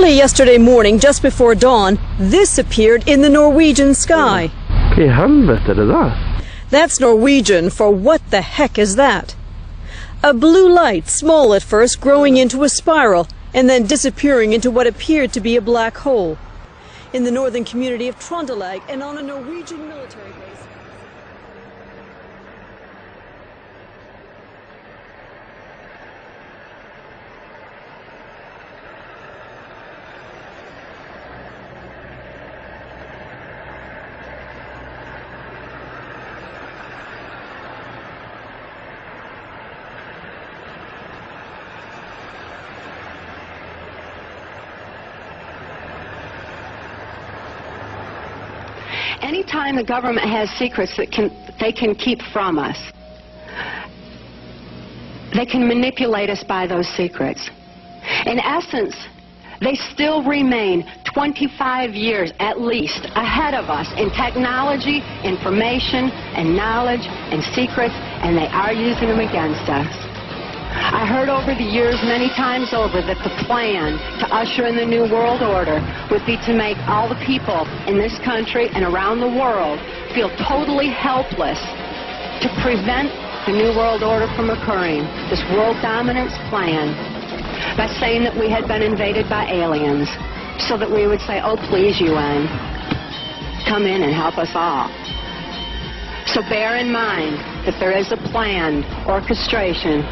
Early yesterday morning, just before dawn, this appeared in the Norwegian sky. Hva I helvete er det der? That's Norwegian for what the heck is that? A blue light, small at first, growing into a spiral, and then disappearing into what appeared to be a black hole. In the northern community of Trondelag and on a Norwegian military base. Anytime the government has secrets that they can keep from us, they can manipulate us by those secrets. In essence, they still remain 25 years at least ahead of us in technology, information, and knowledge, and secrets, and they are using them against us. I heard over the years many times over that the plan to usher in the New World Order would be to make all the people in this country and around the world feel totally helpless to prevent the New World Order from occurring, this world dominance plan, by saying that we had been invaded by aliens, so that we would say, oh please UN, come in and help us all. So bear in mind that there is a planned orchestration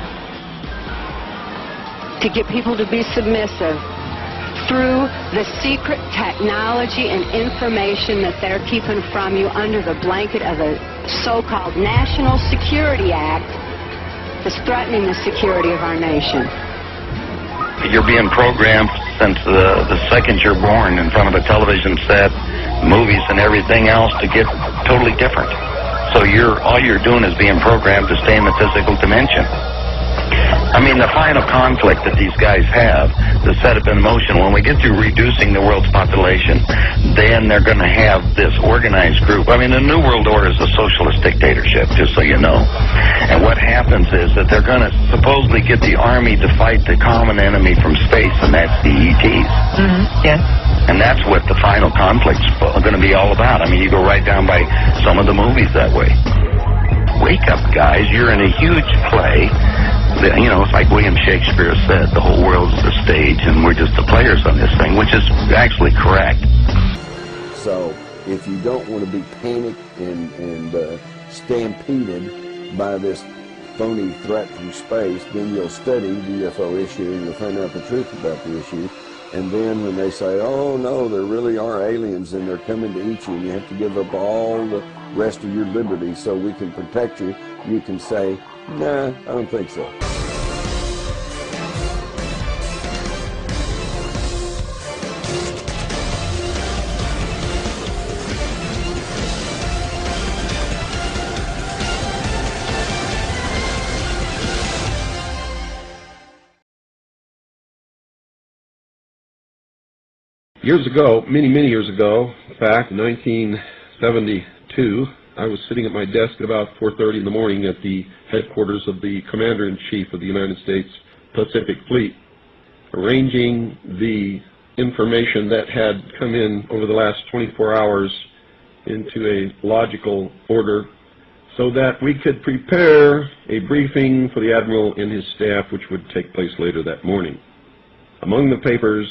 to get people to be submissive through the secret technology and information that they're keeping from you under the blanket of a so-called National Security Act that's threatening the security of our nation. You're being programmed since the second you're born in front of a television set, movies and everything else to get totally different. So all you're doing is being programmed to stay in the physical dimension. I mean, the final conflict that these guys have to set up in motion, when we get through reducing the world's population, then they're going to have this organized group. I mean, the New World Order is a socialist dictatorship, just so you know. And what happens is that they're going to supposedly get the army to fight the common enemy from space, and that's the ETs. Mm-hmm. Yeah. And that's what the final conflict's going to be all about. I mean, you go right down by some of the movies that way. Wake up, guys. You're in a huge play. You know, it's like William Shakespeare said, the whole world's the stage and we're just the players on this thing, which is actually correct. So if you don't want to be panicked and stampeded by this phony threat from space, then you'll study the UFO issue and you'll find out the truth about the issue. And then when they say, oh no, there really are aliens and they're coming to eat you and you have to give up all the rest of your liberty so we can protect you, you can say, nah, I don't think so. Years ago, many years ago, in fact, in 1972, I was sitting at my desk at about 4:30 in the morning at the headquarters of the Commander-in-Chief of the United States Pacific Fleet, arranging the information that had come in over the last 24 hours into a logical order so that we could prepare a briefing for the Admiral and his staff, which would take place later that morning. Among the papers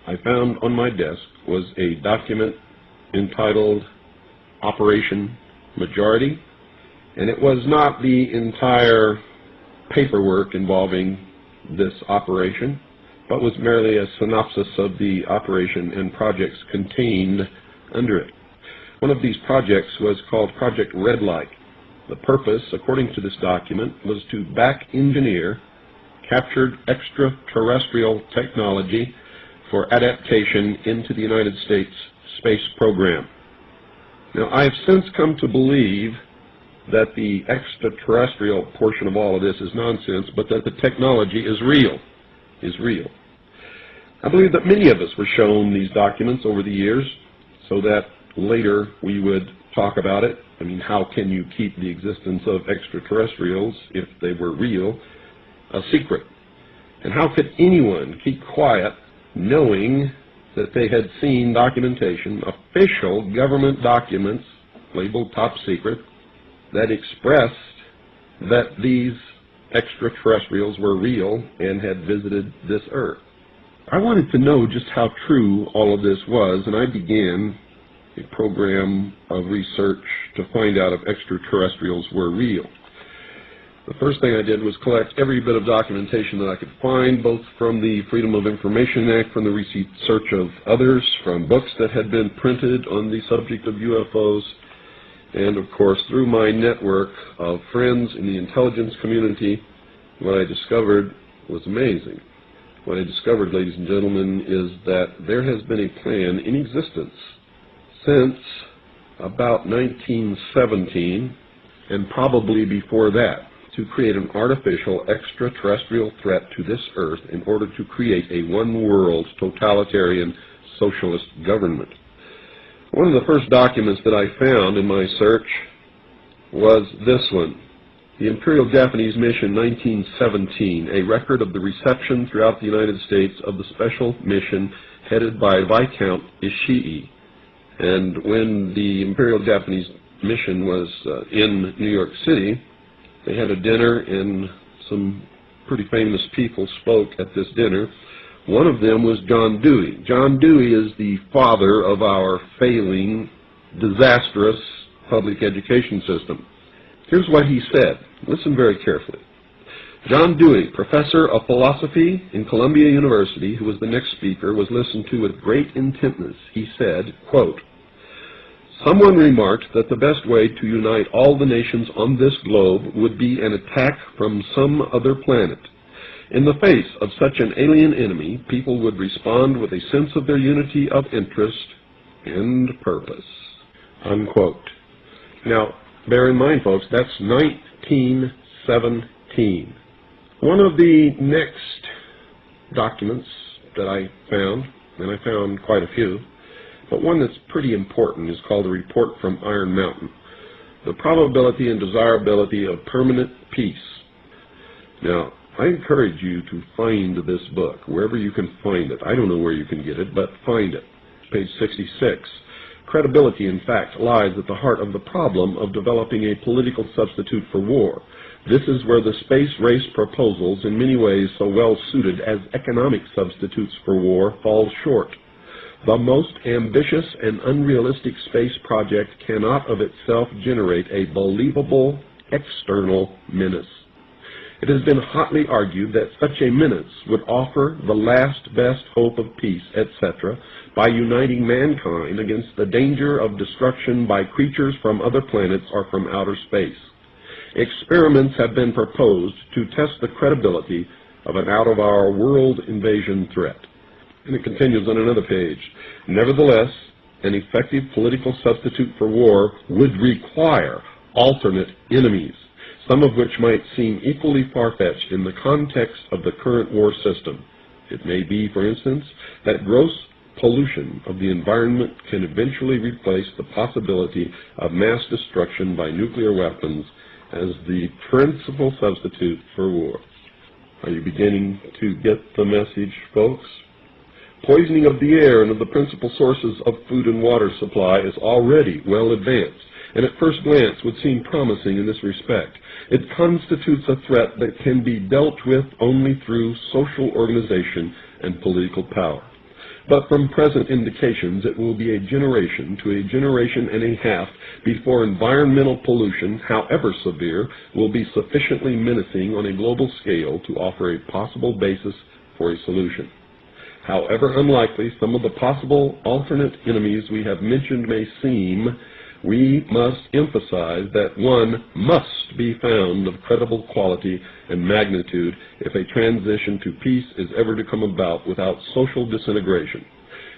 I found on my desk was a document entitled Operation Majority, and it was not the entire paperwork involving this operation, but was merely a synopsis of the operation and projects contained under it. One of these projects was called Project Red Light. The purpose, according to this document, was to back-engineer captured extraterrestrial technology for adaptation into the United States space program. Now, I have since come to believe that the extraterrestrial portion of all of this is nonsense, but that the technology is real. I believe that many of us were shown these documents over the years so that later we would talk about it. I mean, how can you keep the existence of extraterrestrials, if they were real, a secret? And how could anyone keep quiet knowing that they had seen documentation, official government documents labeled top secret, that expressed that these extraterrestrials were real and had visited this Earth. I wanted to know just how true all of this was, and I began a program of research to find out if extraterrestrials were real. The first thing I did was collect every bit of documentation that I could find, both from the Freedom of Information Act, from the research of others, from books that had been printed on the subject of UFOs, and of course through my network of friends in the intelligence community. What I discovered was amazing. What I discovered, ladies and gentlemen, is that there has been a plan in existence since about 1917, and probably before that, to create an artificial extraterrestrial threat to this Earth in order to create a one-world totalitarian socialist government. One of the first documents that I found in my search was this one, the Imperial Japanese Mission 1917, a record of the reception throughout the United States of the special mission headed by Viscount Ishii. And when the Imperial Japanese Mission was in New York City, they had a dinner, and some pretty famous people spoke at this dinner. One of them was John Dewey. John Dewey is the father of our failing, disastrous public education system. Here's what he said. Listen very carefully. John Dewey, professor of philosophy in Columbia University, who was the next speaker, was listened to with great intentness. He said, quote, "Someone remarked that the best way to unite all the nations on this globe would be an attack from some other planet. In the face of such an alien enemy, people would respond with a sense of their unity of interest and purpose." Unquote. Now, bear in mind, folks, that's 1917. One of the next documents that I found, and I found quite a few, but one that's pretty important, is called a Report from Iron Mountain, the probability and desirability of permanent peace. Now, I encourage you to find this book, wherever you can find it. I don't know where you can get it, but find it. Page 66. Credibility, in fact, lies at the heart of the problem of developing a political substitute for war. This is where the space race proposals, in many ways so well suited as economic substitutes for war, fall short. The most ambitious and unrealistic space project cannot of itself generate a believable external menace. It has been hotly argued that such a menace would offer the last best hope of peace, etc., by uniting mankind against the danger of destruction by creatures from other planets or from outer space. Experiments have been proposed to test the credibility of an out-of-our-world invasion threat. And it continues on another page. Nevertheless, an effective political substitute for war would require alternate enemies, some of which might seem equally far-fetched in the context of the current war system. It may be, for instance, that gross pollution of the environment can eventually replace the possibility of mass destruction by nuclear weapons as the principal substitute for war. Are you beginning to get the message, folks? Poisoning of the air and of the principal sources of food and water supply is already well advanced, and at first glance would seem promising in this respect. It constitutes a threat that can be dealt with only through social organization and political power. But from present indications, it will be a generation to a generation and a half before environmental pollution, however severe, will be sufficiently menacing on a global scale to offer a possible basis for a solution. However unlikely some of the possible alternate enemies we have mentioned may seem, we must emphasize that one must be found of credible quality and magnitude if a transition to peace is ever to come about without social disintegration.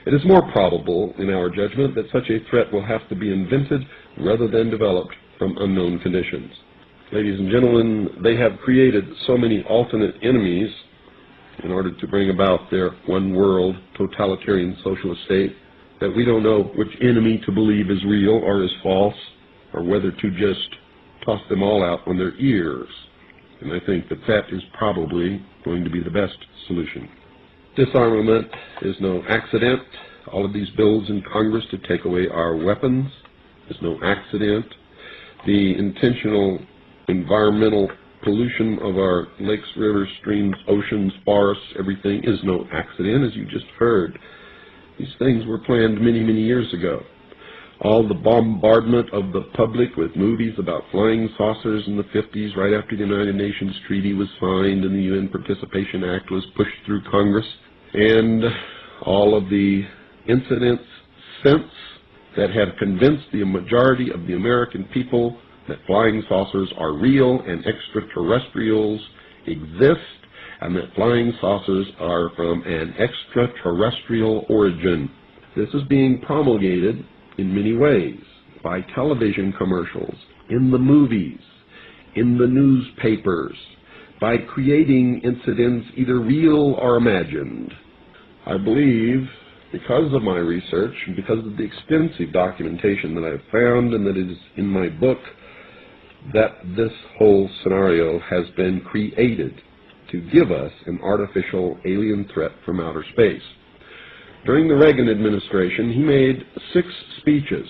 It is more probable, in our judgment, that such a threat will have to be invented rather than developed from unknown conditions. Ladies and gentlemen, they have created so many alternate enemies in order to bring about their one-world totalitarian socialist state that we don't know which enemy to believe is real or is false, or whether to just toss them all out on their ears. And I think that that is probably going to be the best solution. Disarmament is no accident. all of these bills in Congress to take away our weapons is no accident. The intentional environmental pollution of our lakes, rivers, streams, oceans, forests, everything is no accident, as you just heard. These things were planned many, many years ago. All the bombardment of the public with movies about flying saucers in the 50s, right after the United Nations Treaty was signed and the UN Participation Act was pushed through Congress, and all of the incidents since that have convinced the majority of the American people that flying saucers are real and extraterrestrials exist, and that flying saucers are from an extraterrestrial origin. This is being promulgated in many ways, by television commercials, in the movies, in the newspapers, by creating incidents either real or imagined. I believe, because of my research and because of the extensive documentation that I've found and that is in my book, that this whole scenario has been created to give us an artificial alien threat from outer space. During the Reagan administration, he made 6 speeches,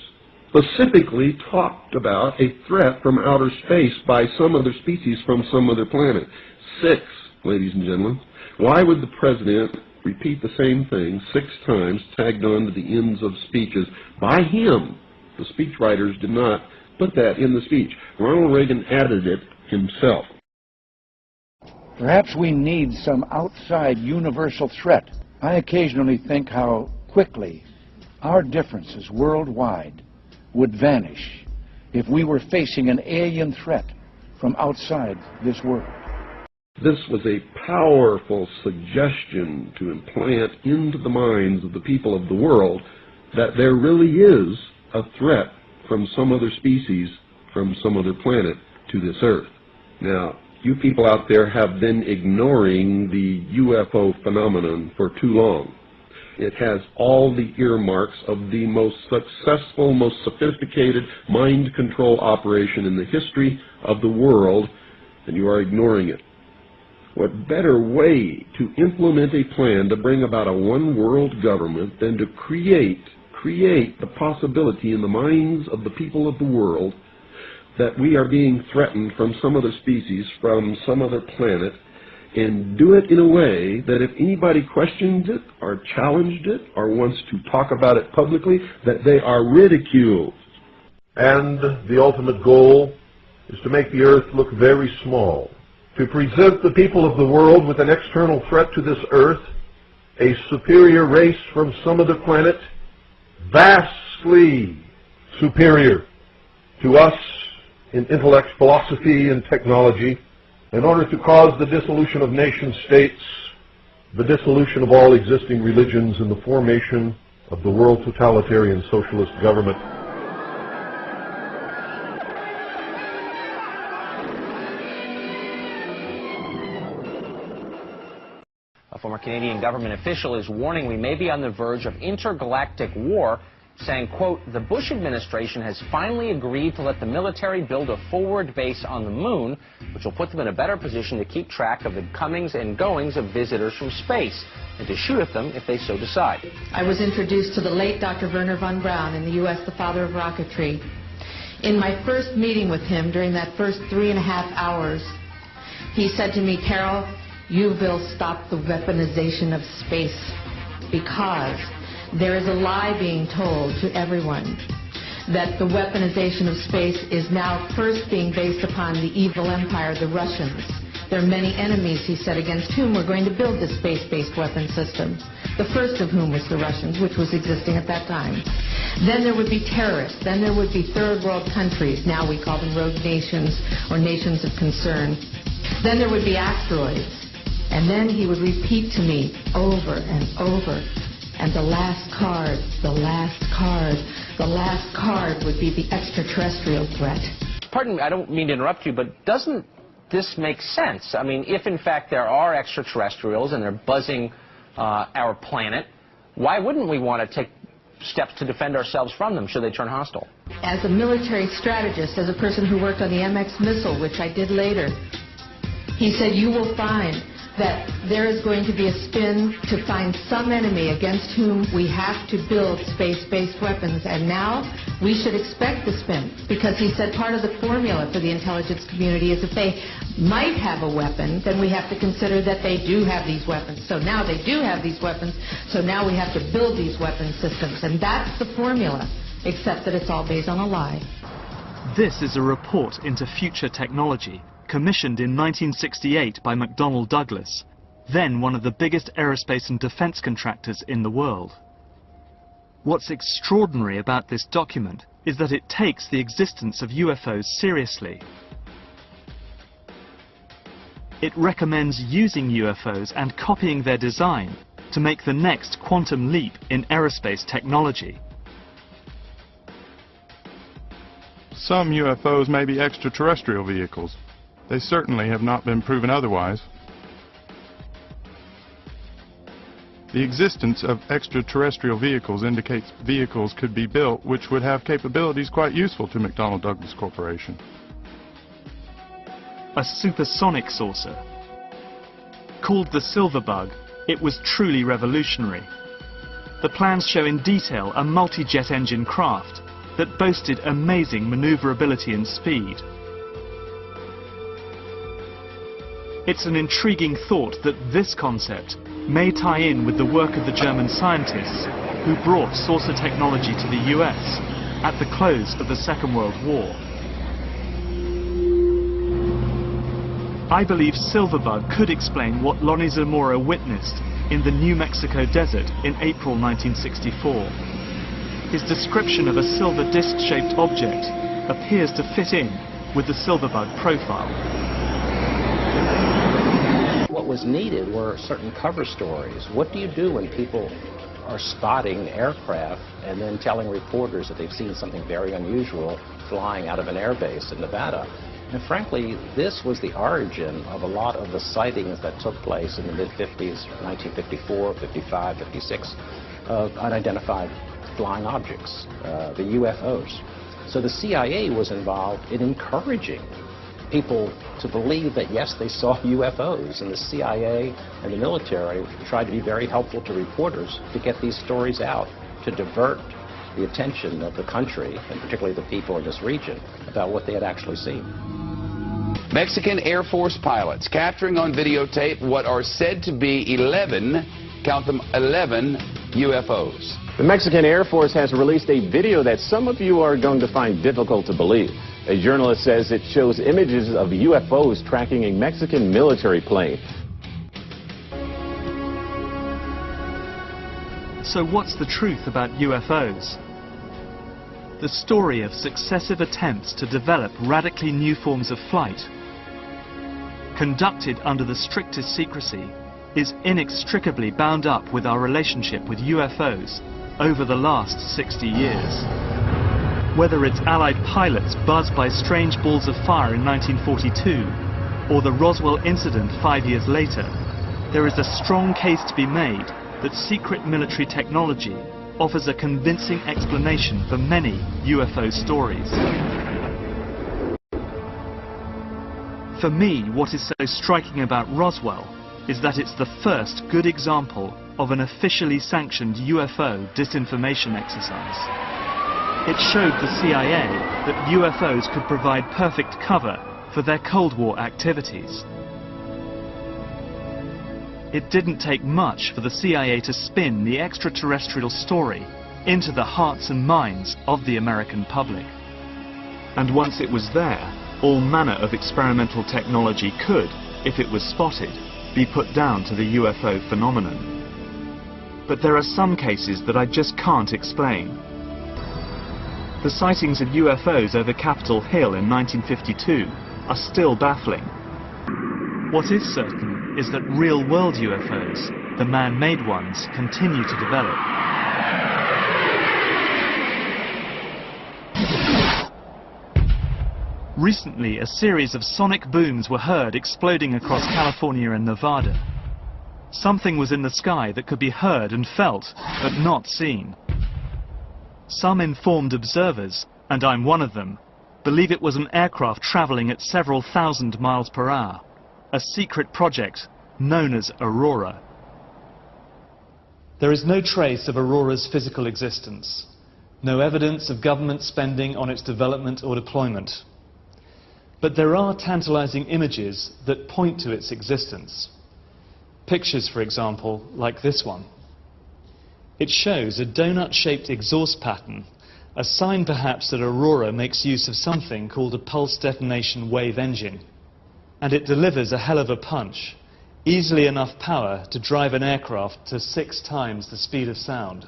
specifically talked about a threat from outer space by some other species from some other planet. 6, ladies and gentlemen. Why would the president repeat the same thing 6 times, tagged on to the ends of speeches by him? The speechwriters did not put that in the speech. Ronald Reagan added it himself. Perhaps we need some outside universal threat. I occasionally think how quickly our differences worldwide would vanish if we were facing an alien threat from outside this world. This was a powerful suggestion to implant into the minds of the people of the world that there really is a threat from some other species, from some other planet to this Earth. Now, you people out there have been ignoring the UFO phenomenon for too long. It has all the earmarks of the most successful, most sophisticated mind control operation in the history of the world, and you are ignoring it. What better way to implement a plan to bring about a one-world government than to create the possibility in the minds of the people of the world that we are being threatened from some other species, from some other planet, and do it in a way that if anybody questions it or challenged it or wants to talk about it publicly, that they are ridiculed. And the ultimate goal is to make the Earth look very small, to present the people of the world with an external threat to this Earth, a superior race from some other planet, vastly superior to us in intellect, philosophy, and technology, in order to cause the dissolution of nation-states, the dissolution of all existing religions, and the formation of the world totalitarian socialist government. A former Canadian government official is warning we may be on the verge of intergalactic war, saying, quote, the Bush administration has finally agreed to let the military build a forward base on the moon, which will put them in a better position to keep track of the comings and goings of visitors from space, and to shoot at them if they so decide. I was introduced to the late Dr. Wernher von Braun, in the U.S. the father of rocketry. In my first meeting with him, during that first 3.5 hours, he said to me, Carol, you will stop the weaponization of space, because there is a lie being told to everyone that the weaponization of space is now first being based upon the evil empire, the Russians. There are many enemies, he said, against whom we're going to build this space-based weapon system, the first of whom was the Russians, which was existing at that time. Then there would be terrorists. Then there would be third world countries. Now we call them rogue nations or nations of concern. Then there would be asteroids. And then he would repeat to me over and over, and the last card, the last card, the last card would be the extraterrestrial threat. Pardon me, I don't mean to interrupt you, but doesn't this make sense? I mean, if in fact there are extraterrestrials and they're buzzing our planet, why wouldn't we want to take steps to defend ourselves from them should they turn hostile? As a military strategist, as a person who worked on the MX missile, which I did later, he said, you will find that there is going to be a spin to find some enemy against whom we have to build space-based weapons. And now we should expect the spin, because he said part of the formula for the intelligence community is if they might have a weapon, then we have to consider that they do have these weapons. So now they do have these weapons, so now we have to build these weapon systems. And that's the formula, except that it's all based on a lie. This is a report into future technology, commissioned in 1968 by McDonnell Douglas, then one of the biggest aerospace and defense contractors in the world. What's extraordinary about this document is that it takes the existence of UFOs seriously. It recommends using UFOs and copying their design to make the next quantum leap in aerospace technology. Some UFOs may be extraterrestrial vehicles. They certainly have not been proven otherwise. The existence of extraterrestrial vehicles indicates vehicles could be built which would have capabilities quite useful to McDonnell Douglas Corporation. A supersonic saucer. Called the Silverbug, it was truly revolutionary. The plans show in detail a multi-jet engine craft that boasted amazing maneuverability and speed. It's an intriguing thought that this concept may tie in with the work of the German scientists who brought saucer technology to the US at the close of the Second World War. I believe Silverbug could explain what Lonnie Zamora witnessed in the New Mexico desert in April 1964. His description of a silver disc-shaped object appears to fit in with the Silverbug profile. What was needed were certain cover stories. What do you do when people are spotting aircraft and then telling reporters that they've seen something very unusual flying out of an airbase in Nevada? And frankly, this was the origin of a lot of the sightings that took place in the mid-50s, 1954, 55, 56, of unidentified flying objects, the UFOs. So the CIA was involved in encouraging people to believe that, yes, they saw UFOs, and the CIA and the military tried to be very helpful to reporters to get these stories out, to divert the attention of the country, and particularly the people in this region, about what they had actually seen. Mexican Air Force pilots capturing on videotape what are said to be 11, count them, 11 UFOs. The Mexican Air Force has released a video that some of you are going to find difficult to believe. A journalist says it shows images of UFOs tracking a Mexican military plane. So what's the truth about UFOs? The story of successive attempts to develop radically new forms of flight, conducted under the strictest secrecy, is inextricably bound up with our relationship with UFOs over the last 60 years. Whether it's Allied pilots buzzed by strange balls of fire in 1942, or the Roswell incident 5 years later, there is a strong case to be made that secret military technology offers a convincing explanation for many UFO stories. For me, what is so striking about Roswell is that it's the first good example of an officially sanctioned UFO disinformation exercise. It showed the CIA that UFOs could provide perfect cover for their Cold War activities. It didn't take much for the CIA to spin the extraterrestrial story into the hearts and minds of the American public. And once it was there, all manner of experimental technology could, if it was spotted, be put down to the UFO phenomenon. But there are some cases that I just can't explain. The sightings of UFOs over Capitol Hill in 1952 are still baffling. What is certain is that real-world UFOs, the man-made ones, continue to develop. Recently, a series of sonic booms were heard exploding across California and Nevada. Something was in the sky that could be heard and felt, but not seen. Some informed observers, and I'm one of them, believe it was an aircraft traveling at several thousand miles per hour, a secret project known as Aurora. There is no trace of Aurora's physical existence, no evidence of government spending on its development or deployment. But there are tantalizing images that point to its existence. Pictures, for example, like this one. It shows a donut-shaped exhaust pattern, a sign perhaps that Aurora makes use of something called a pulse detonation wave engine. And it delivers a hell of a punch, easily enough power to drive an aircraft to 6 times the speed of sound.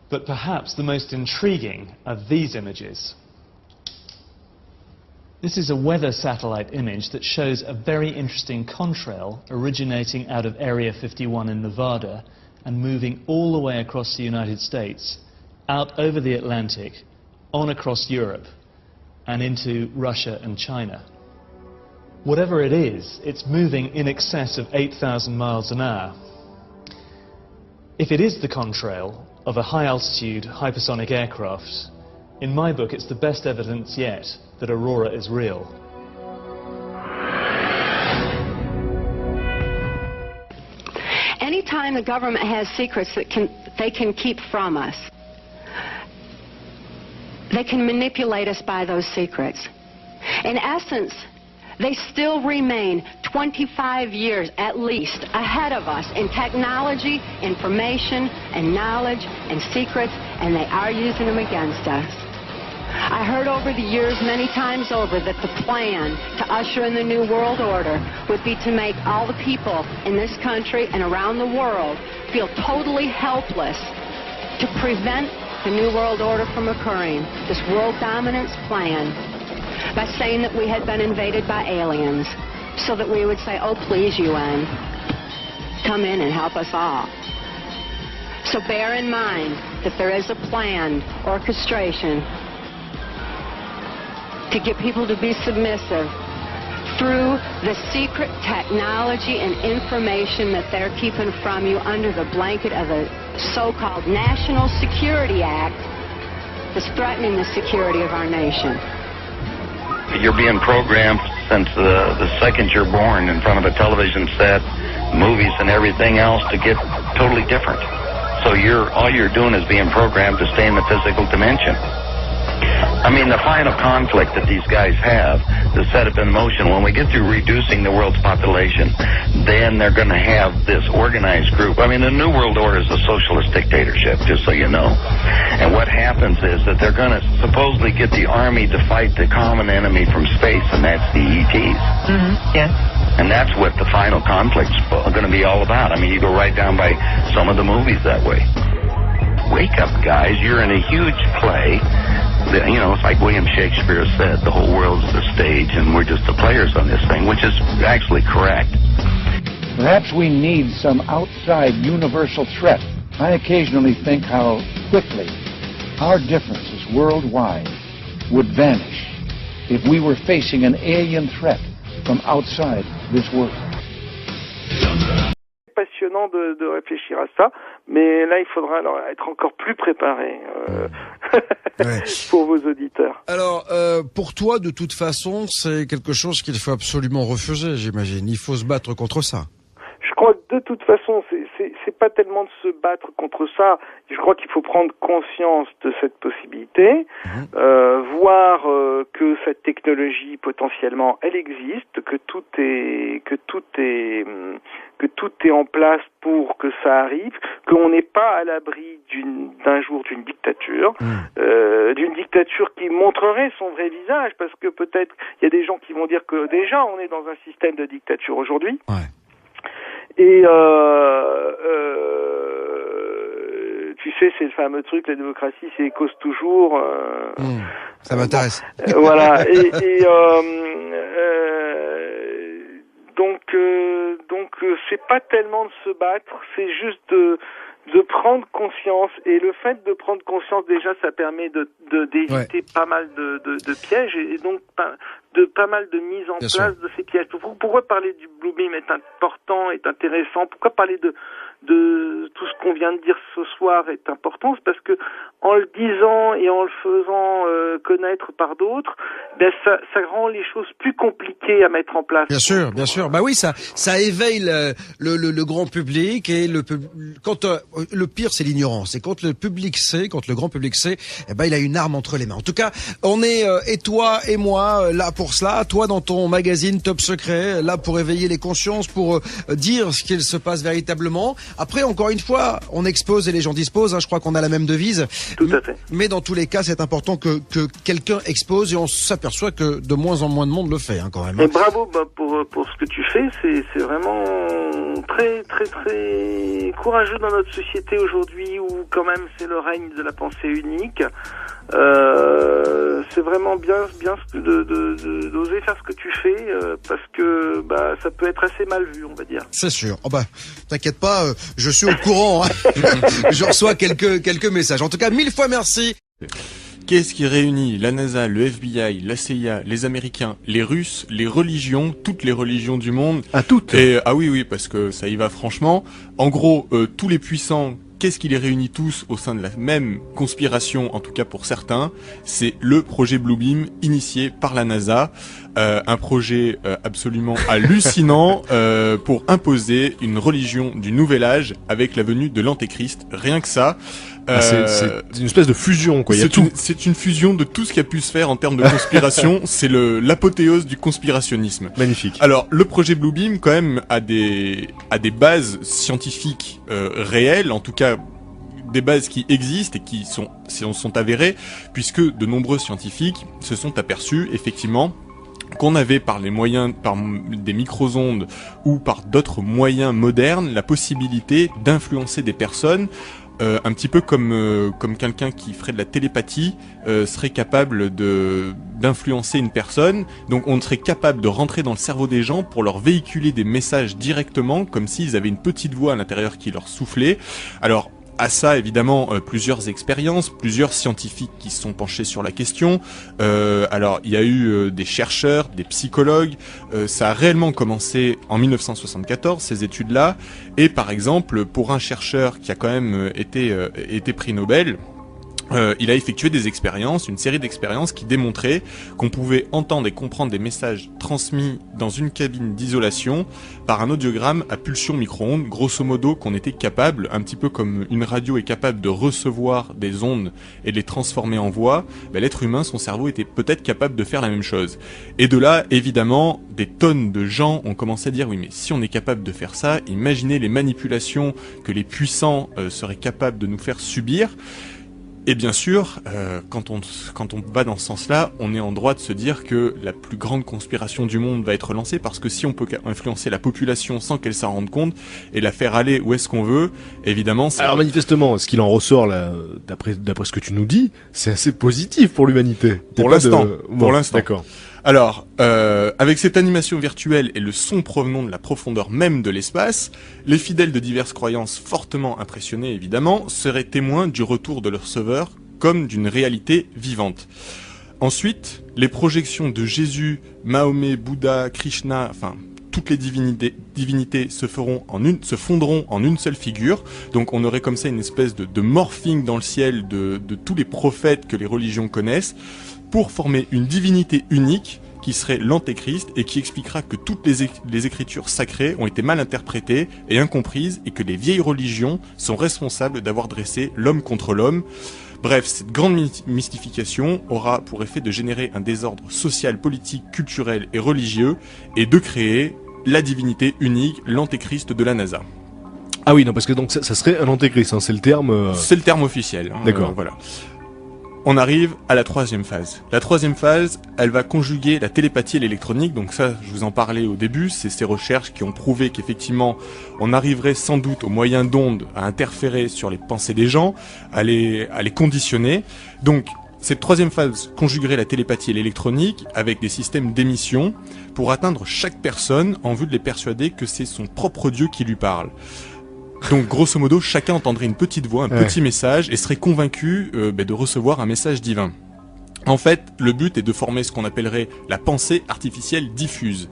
But perhaps the most intriguing are these images. This is a weather satellite image that shows a very interesting contrail originating out of Area 51 in Nevada and moving all the way across the United States, out over the Atlantic, on across Europe, and into Russia and China. Whatever it is, it's moving in excess of 8,000 miles an hour. If it is the contrail of a high-altitude hypersonic aircraft, in my book it's the best evidence yet that Aurora is real. Anytime the government has secrets that they can keep from us, they can manipulate us by those secrets. In essence, they still remain 25 years at least ahead of us in technology, information, and knowledge, and secrets, and they are using them against us. I heard over the years many times over that the plan to usher in the New World Order would be to make all the people in this country and around the world feel totally helpless to prevent the New World Order from occurring, this world dominance plan, by saying that we had been invaded by aliens, so that we would say, oh please UN, come in and help us all. So bear in mind that there is a planned orchestration to get people to be submissive through the secret technology and information that they're keeping from you under the blanket of the so-called National Security Act that's threatening the security of our nation. You're being programmed since the second you're born in front of a television set, movies and everything else to get totally different. So all you're doing is being programmed to stay in the physical dimension. I mean, the final conflict that these guys have to set up in motion, when we get through reducing the world's population, then they're going to have this organized group. I mean, the New World Order is a socialist dictatorship, just so you know. And what happens is that they're going to supposedly get the army to fight the common enemy from space, and that's the ETs. Mm-hmm. Yes. And that's what the final conflict's going to be all about. I mean, you go right down by some of the movies that way. Wake up, guys. You're in a huge play. You know, it's like William Shakespeare said, the whole world's the stage and we're just the players on this thing, which is actually correct. Perhaps we need some outside universal threat. I occasionally think how quickly our differences worldwide would vanish if we were facing an alien threat from outside this world. Passionnant de réfléchir à ça, mais là il faudra alors être encore plus préparé pour vos auditeurs. Alors, pour toi, de toute façon, c'est quelque chose qu'il faut absolument refuser, j'imagine. Il faut se battre contre ça. Je crois que de toute façon, c'est pas tellement de se battre contre ça. Je crois qu'il faut prendre conscience de cette possibilité, voir que cette technologie potentiellement elle existe, que tout est en place pour que ça arrive, qu'on n'est pas à l'abri d'un jour d'une dictature qui montrerait son vrai visage, parce que peut-être il y a des gens qui vont dire que déjà on est dans un système de dictature aujourd'hui. Ouais. Et tu sais, c'est le fameux truc, la démocratie, c'est cause toujours. Ça m'intéresse. Voilà. Donc c'est pas tellement de se battre, c'est juste de prendre conscience. Et le fait de prendre conscience, déjà, ça permet d'éviter pas mal de pièges et donc pas mal de mise en place de ces pièges. Pourquoi parler du Blue Beam est important, est intéressant? Pourquoi parler de tout ce qu'on vient de dire ce soir est important, c'est parce que en le disant et en le faisant connaître par d'autres, ben ça rend les choses plus compliquées à mettre en place. Bien sûr, bien sûr. Bah oui, ça éveille le grand public et quand le pire c'est l'ignorance. Et quand le public sait, quand le grand public sait, eh ben il a une arme entre les mains. En tout cas, on est et toi et moi là pour cela. Toi dans ton magazine Top Secret, là pour éveiller les consciences, pour dire ce qu'il se passe véritablement. Après, encore une fois, on expose et les gens disposent. Hein, je crois qu'on a la même devise. Tout à fait. Mais dans tous les cas, c'est important que quelqu'un expose et on s'aperçoit que de moins en moins de monde le fait hein, quand même. Et bravo pour ce que tu fais, c'est vraiment très très très courageux dans notre société aujourd'hui où quand même c'est le règne de la pensée unique. C'est vraiment bien d'oser faire ce que tu fais parce que ça peut être assez mal vu, on va dire. C'est sûr. Oh t'inquiète pas, je suis au courant. Hein. Je reçois quelques messages. En tout cas, 1000 fois merci. Qu'est-ce qui réunit la NASA, le FBI, la CIA, les Américains, les Russes, les religions, toutes les religions du monde? À toutes. Et oui, parce que ça y va franchement. En gros, tous les puissants. Qu'est-ce qui les réunit tous au sein de la même conspiration, en tout cas pour certains? C'est le projet Bluebeam initié par la NASA, un projet absolument hallucinant pour imposer une religion du nouvel âge avec la venue de l'Antéchrist. Rien que ça. C'est une espèce de fusion, quoi. C'est une fusion de tout ce qui a pu se faire en termes de conspiration. C'est l'apothéose du conspirationnisme. Magnifique. Alors, le projet Bluebeam, quand même, a des bases scientifiques réelles, en tout cas des bases qui existent et qui sont avérées, puisque de nombreux scientifiques se sont aperçus, effectivement, qu'on avait par des micro-ondes ou par d'autres moyens modernes, la possibilité d'influencer des personnes. Un petit peu comme quelqu'un qui ferait de la télépathie serait capable d'influencer une personne. Donc on serait capable de rentrer dans le cerveau des gens pour leur véhiculer des messages directement, comme s'ils avaient une petite voix à l'intérieur qui leur soufflait. Alors à ça, évidemment, plusieurs expériences, plusieurs scientifiques qui se sont penchés sur la question. Alors, il y a eu des chercheurs, des psychologues. Ça a réellement commencé en 1974, ces études-là. Et par exemple, pour un chercheur qui a quand même été prix Nobel, il a effectué des expériences, une série d'expériences qui démontraient qu'on pouvait entendre et comprendre des messages transmis dans une cabine d'isolation par un audiogramme à pulsion micro-ondes, grosso modo qu'on était capable, un petit peu comme une radio est capable de recevoir des ondes et de les transformer en voix, l'être humain, son cerveau était peut-être capable de faire la même chose. Et de là, évidemment, des tonnes de gens ont commencé à dire oui mais si on est capable de faire ça, imaginez les manipulations que les puissants seraient capables de nous faire subir. Et bien sûr, quand on va dans ce sens-là, on est en droit de se dire que la plus grande conspiration du monde va être lancée, parce que si on peut influencer la population sans qu'elle s'en rende compte et la faire aller où est-ce qu'on veut, évidemment... Alors manifestement, ce qu'il en ressort là, d'après ce que tu nous dis, c'est assez positif pour l'humanité. Pour l'instant. Pour l'instant. D'accord. Alors, avec cette animation virtuelle et le son provenant de la profondeur même de l'espace, les fidèles de diverses croyances fortement impressionnés, évidemment, seraient témoins du retour de leur sauveur comme d'une réalité vivante. Ensuite, les projections de Jésus, Mahomet, Bouddha, Krishna, enfin... toutes les divinités se fondront en une seule figure. Donc on aurait comme ça une espèce de morphing dans le ciel de tous les prophètes que les religions connaissent pour former une divinité unique qui serait l'Antéchrist et qui expliquera que toutes les écritures sacrées ont été mal interprétées et incomprises et que les vieilles religions sont responsables d'avoir dressé l'homme contre l'homme. Bref, cette grande mystification aura pour effet de générer un désordre social, politique, culturel et religieux et de créer la divinité unique, l'Antéchrist de la NASA. Ah oui, non, parce que donc ça serait un Antéchrist, hein, c'est le terme... C'est le terme officiel. Hein, d'accord. Voilà. On arrive à la troisième phase. La troisième phase, elle va conjuguer la télépathie et l'électronique. Donc ça, je vous en parlais au début, c'est ces recherches qui ont prouvé qu'effectivement, on arriverait sans doute au moyen d'ondes à interférer sur les pensées des gens, à les conditionner. Donc, cette troisième phase conjuguerait la télépathie et l'électronique avec des systèmes d'émission pour atteindre chaque personne en vue de les persuader que c'est son propre Dieu qui lui parle. Donc grosso modo, chacun entendrait une petite voix, un petit message et serait convaincu de recevoir un message divin. En fait, le but est de former ce qu'on appellerait la pensée artificielle diffuse.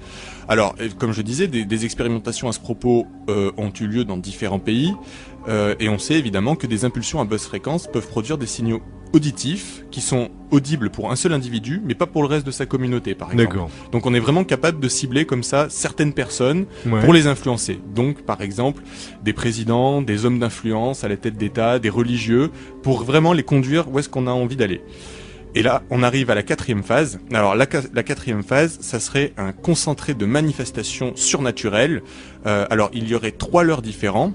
Alors, comme je disais, des expérimentations à ce propos ont eu lieu dans différents pays, et on sait évidemment que des impulsions à basse fréquence peuvent produire des signaux auditifs qui sont audibles pour un seul individu, mais pas pour le reste de sa communauté, par exemple. D'accord. Donc on est vraiment capable de cibler comme ça certaines personnes Ouais. pour les influencer. Donc, par exemple, des présidents, des hommes d'influence à la tête d'État, des religieux, pour vraiment les conduire où est-ce qu'on a envie d'aller. Et là, on arrive à la 4e phase. Alors, la 4e phase, ça serait un concentré de manifestations surnaturelles. Alors, il y aurait 3 leurres différents.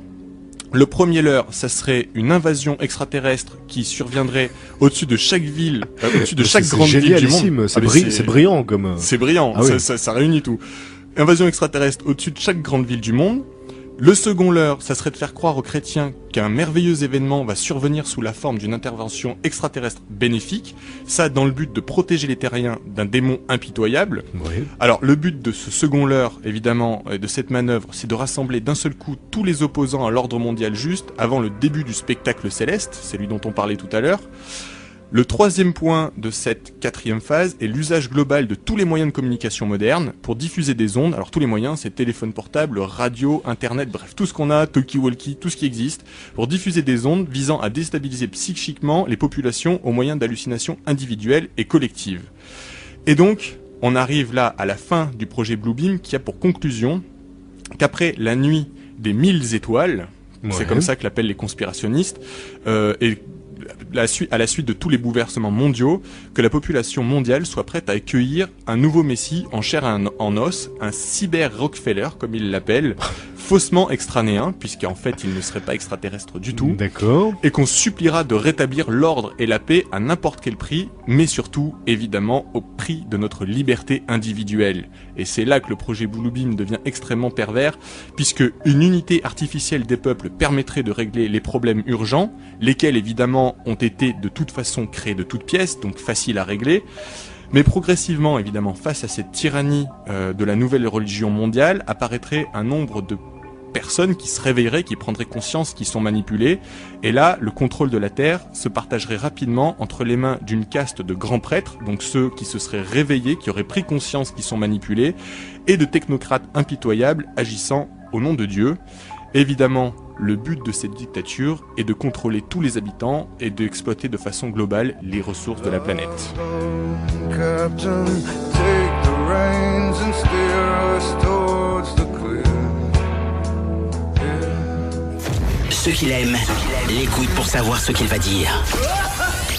Le premier leurre, ça serait une invasion extraterrestre qui surviendrait au-dessus de chaque ville, au-dessus de chaque grande ville du monde. C'est brillant comme... C'est brillant, Ah oui. ça réunit tout. Invasion extraterrestre au-dessus de chaque grande ville du monde. Le second leurre, ça serait de faire croire aux chrétiens qu'un merveilleux événement va survenir sous la forme d'une intervention extraterrestre bénéfique, ça dans le but de protéger les terriens d'un démon impitoyable. Oui. Alors le but de ce second leurre, évidemment, de cette manœuvre, c'est de rassembler d'un seul coup tous les opposants à l'ordre mondial juste avant le début du spectacle céleste, celui dont on parlait tout à l'heure. Le 3e point de cette 4e phase est l'usage global de tous les moyens de communication modernes pour diffuser des ondes. Alors tous les moyens, c'est téléphone portable, radio, internet, bref, tout ce qu'on a, talkie-walkie, tout ce qui existe, pour diffuser des ondes visant à déstabiliser psychiquement les populations au moyen d'hallucinations individuelles et collectives. Et donc, on arrive là à la fin du projet Bluebeam qui a pour conclusion qu'après la nuit des 1000 étoiles, c'est comme ça que l'appellent les conspirationnistes, et à la suite de tous les bouleversements mondiaux, que la population mondiale soit prête à accueillir un nouveau messie en chair et en os, un cyber-Rockefeller, comme ils l'appellent, faussement extranéen, puisqu'en fait il ne serait pas extraterrestre du tout. D'accord. Et qu'on suppliera de rétablir l'ordre et la paix à n'importe quel prix, mais surtout, évidemment, au prix de notre liberté individuelle. Et c'est là que le projet Bluebeam devient extrêmement pervers, puisque une unité artificielle des peuples permettrait de régler les problèmes urgents, lesquels évidemment ont été de toute façon créés de toutes pièces, donc faciles à régler. Mais progressivement, évidemment, face à cette tyrannie de la nouvelle religion mondiale, apparaîtrait un nombre de personnes qui se réveilleraient, qui prendraient conscience qu'ils sont manipulés. Et là, le contrôle de la Terre se partagerait rapidement entre les mains d'une caste de grands prêtres, donc ceux qui se seraient réveillés, qui auraient pris conscience qu'ils sont manipulés, et de technocrates impitoyables agissant au nom de Dieu. Évidemment, le but de cette dictature est de contrôler tous les habitants et d'exploiter de façon globale les ressources de la planète. Captain, take the reins and steer us towards the clear. Ceux qui l'aiment l'écoutent pour savoir ce qu'il va dire.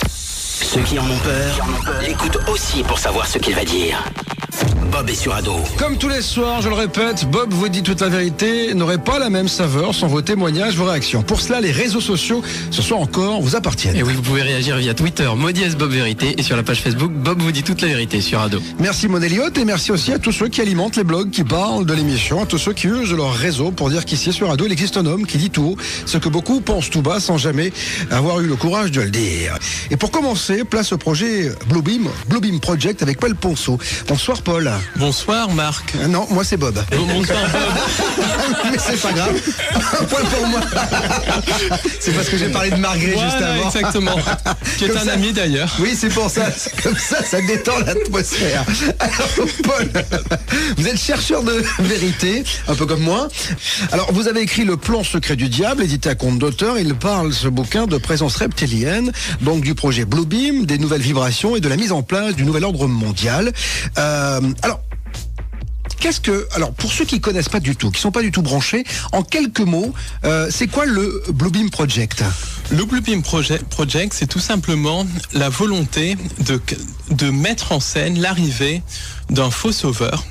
Ceux qui en ont peur l'écoutent aussi pour savoir ce qu'il va dire. Bob est sur Ado. Comme tous les soirs, je le répète, Bob vous dit toute la vérité, n'aurait pas la même saveur sans vos témoignages, vos réactions. Pour cela, les réseaux sociaux, ce soir encore, vous appartiennent. Et oui, vous pouvez réagir via Twitter, Maudiès Bob Vérité, et sur la page Facebook, Bob vous dit toute la vérité sur Ado. Merci Maud Elliott, et merci aussi à tous ceux qui alimentent les blogs, qui parlent de l'émission, à tous ceux qui usent leur réseau pour dire qu'ici sur Ado, il existe un homme qui dit tout haut ce que beaucoup pensent tout bas sans jamais avoir eu le courage de le dire. Et pour commencer, place au projet Bluebeam Project avec Paul Ponceau. Bonsoir Paul. Bonsoir Marc. Non, moi c'est Bob. Bonsoir Mais c'est pas grave. Un point pour moi. C'est parce que j'ai parlé de Marguerite voilà, juste avant. Exactement. Qui est un ami d'ailleurs. Oui, c'est pour ça. C'est comme ça détend l'atmosphère. Alors, Paul, vous êtes chercheur de vérité, un peu comme moi. Alors, vous avez écrit Le plan secret du diable, édité à compte d'auteur. Il parle, ce bouquin, de présence reptilienne, donc du projet Bluebeam, des nouvelles vibrations et de la mise en place du nouvel ordre mondial. Alors, alors, pour ceux qui connaissent pas du tout, qui sont pas du tout branchés, en quelques mots, c'est quoi le Bluebeam Project? Le Bluebeam Project, c'est tout simplement la volonté de mettre en scène l'arrivée d'un faux sauveur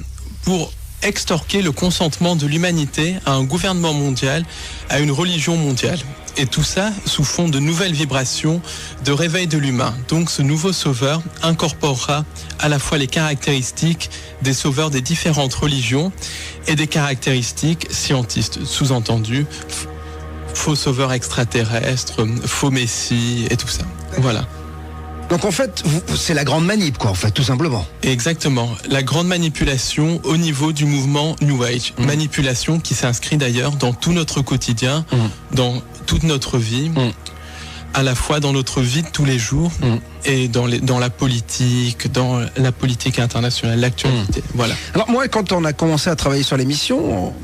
pour extorquer le consentement de l'humanité à un gouvernement mondial, à une religion mondiale. Et tout ça sous fond de nouvelles vibrations, de réveil de l'humain. Donc ce nouveau sauveur incorporera à la fois les caractéristiques des sauveurs des différentes religions et des caractéristiques scientistes, sous-entendu faux sauveurs extraterrestres, faux messie et tout ça. Voilà. Donc en fait, c'est la grande manip, quoi, en fait, tout simplement. Exactement. La grande manipulation au niveau du mouvement New Age. Manipulation qui s'inscrit d'ailleurs dans tout notre quotidien, dans toute notre vie. à la fois dans notre vie de tous les jours et dans la politique internationale, l'actualité. Voilà. Alors moi, quand on a commencé à travailler sur l'émission,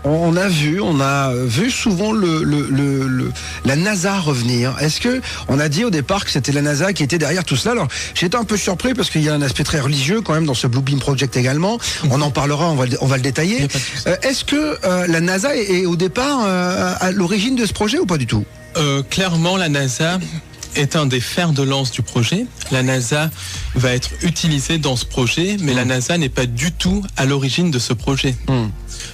on a vu souvent la NASA revenir. Est-ce que on a dit au départ que c'était la NASA qui était derrière tout cela? Alors j'étais un peu surpris parce qu'il y a un aspect très religieux quand même dans ce Blue Beam Project également. On en parlera, on va le détailler. Est-ce que la NASA est au départ à l'origine de ce projet ou pas du tout? Clairement, la NASA est un des fers de lance du projet. La NASA va être utilisée dans ce projet, mais la NASA n'est pas du tout à l'origine de ce projet.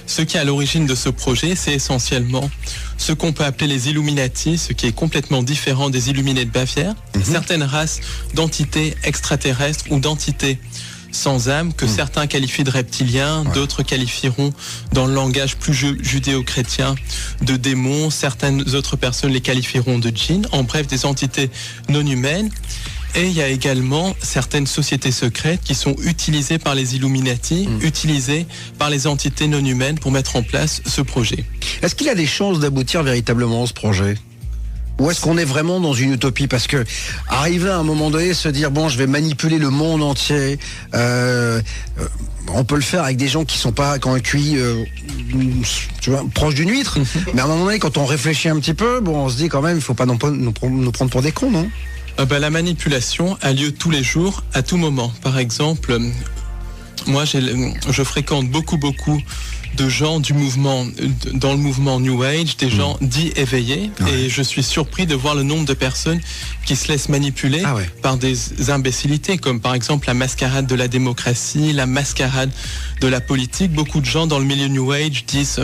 Ce qui est à l'origine de ce projet, c'est essentiellement ce qu'on peut appeler les Illuminati, ce qui est complètement différent des Illuminés de Bavière. Certaines races d'entités extraterrestres ou d'entités sans âme que certains qualifient de reptiliens, d'autres qualifieront dans le langage plus judéo-chrétien de démons, certaines autres personnes les qualifieront de djinns, en bref des entités non humaines. Et il y a également certaines sociétés secrètes qui sont utilisées par les Illuminati, utilisées par les entités non humaines pour mettre en place ce projet. Est-ce qu'il a des chances d'aboutir véritablement ce projet ? Ou est-ce qu'on est vraiment dans une utopie? Parce que arriver à un moment donné, se dire bon, je vais manipuler le monde entier, on peut le faire avec des gens qui sont pas quand un QI proche d'une huître. Mais à un moment donné, quand on réfléchit un petit peu, bon, on se dit quand même, il faut pas nous prendre pour des cons, non? La manipulation a lieu tous les jours, à tout moment. Par exemple, moi, je fréquente beaucoup de gens dans le mouvement New Age, des gens dits éveillés, et je suis surpris de voir le nombre de personnes qui se laissent manipuler par des imbécilités, comme par exemple la mascarade de la démocratie, la mascarade de la politique. Beaucoup de gens dans le milieu New Age disent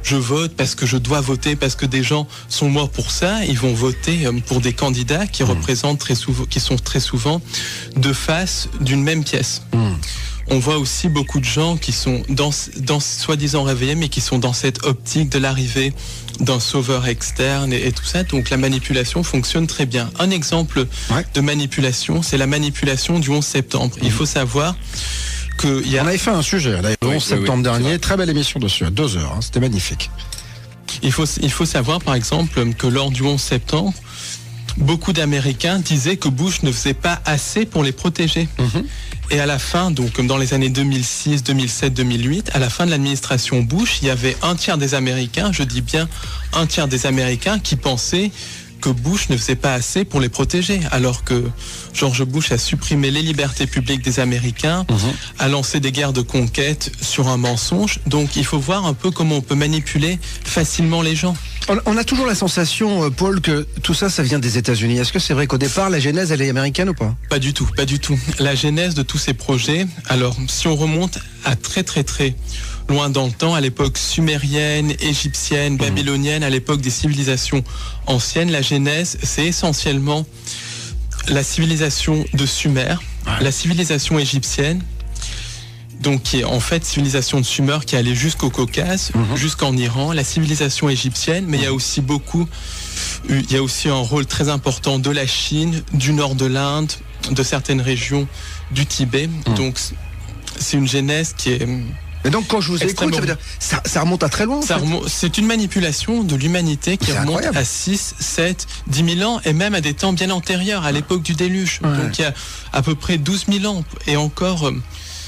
je vote parce que je dois voter, parce que des gens sont morts pour ça. Ils vont voter pour des candidats qui représentent qui sont très souvent deux faces d'une même pièce. On voit aussi beaucoup de gens qui sont dans soi-disant réveillés, mais qui sont dans cette optique de l'arrivée d'un sauveur externe et tout ça. Donc la manipulation fonctionne très bien. Un exemple de manipulation, c'est la manipulation du 11 septembre. Il faut savoir que... On avait fait un sujet le 11 septembre dernier, très belle émission dessus, à 2 heures, c'était magnifique. Il faut savoir par exemple que lors du 11 septembre, beaucoup d'Américains disaient que Bush ne faisait pas assez pour les protéger. Et à la fin, donc comme dans les années 2006, 2007, 2008, à la fin de l'administration Bush, il y avait un tiers des Américains, je dis bien un tiers des Américains, qui pensaient que Bush ne faisait pas assez pour les protéger, alors que George Bush a supprimé les libertés publiques des Américains, a lancé des guerres de conquête sur un mensonge. Donc il faut voir un peu comment on peut manipuler facilement les gens. On a toujours la sensation, Paul, que tout ça, ça vient des États-Unis. Est-ce que c'est vrai qu'au départ, la genèse, elle est américaine ou pas? Pas du tout, pas du tout. La genèse de tous ces projets, alors si on remonte à très loin dans le temps, à l'époque sumérienne, égyptienne, babylonienne, à l'époque des civilisations anciennes, la genèse, c'est essentiellement la civilisation de Sumer, la civilisation égyptienne, donc qui est en fait civilisation de Sumer qui allait jusqu'au Caucase, jusqu'en Iran, la civilisation égyptienne, mais il y a aussi un rôle très important de la Chine, du nord de l'Inde, de certaines régions du Tibet. Donc c'est une genèse qui est... Mais donc quand je vous écoute, ça veut dire ça remonte à très loin. C'est une manipulation de l'humanité qui remonte à 6, 7, 10 000 ans et même à des temps bien antérieurs, à l'époque du déluge. Donc il y a à peu près 12 000 ans et encore...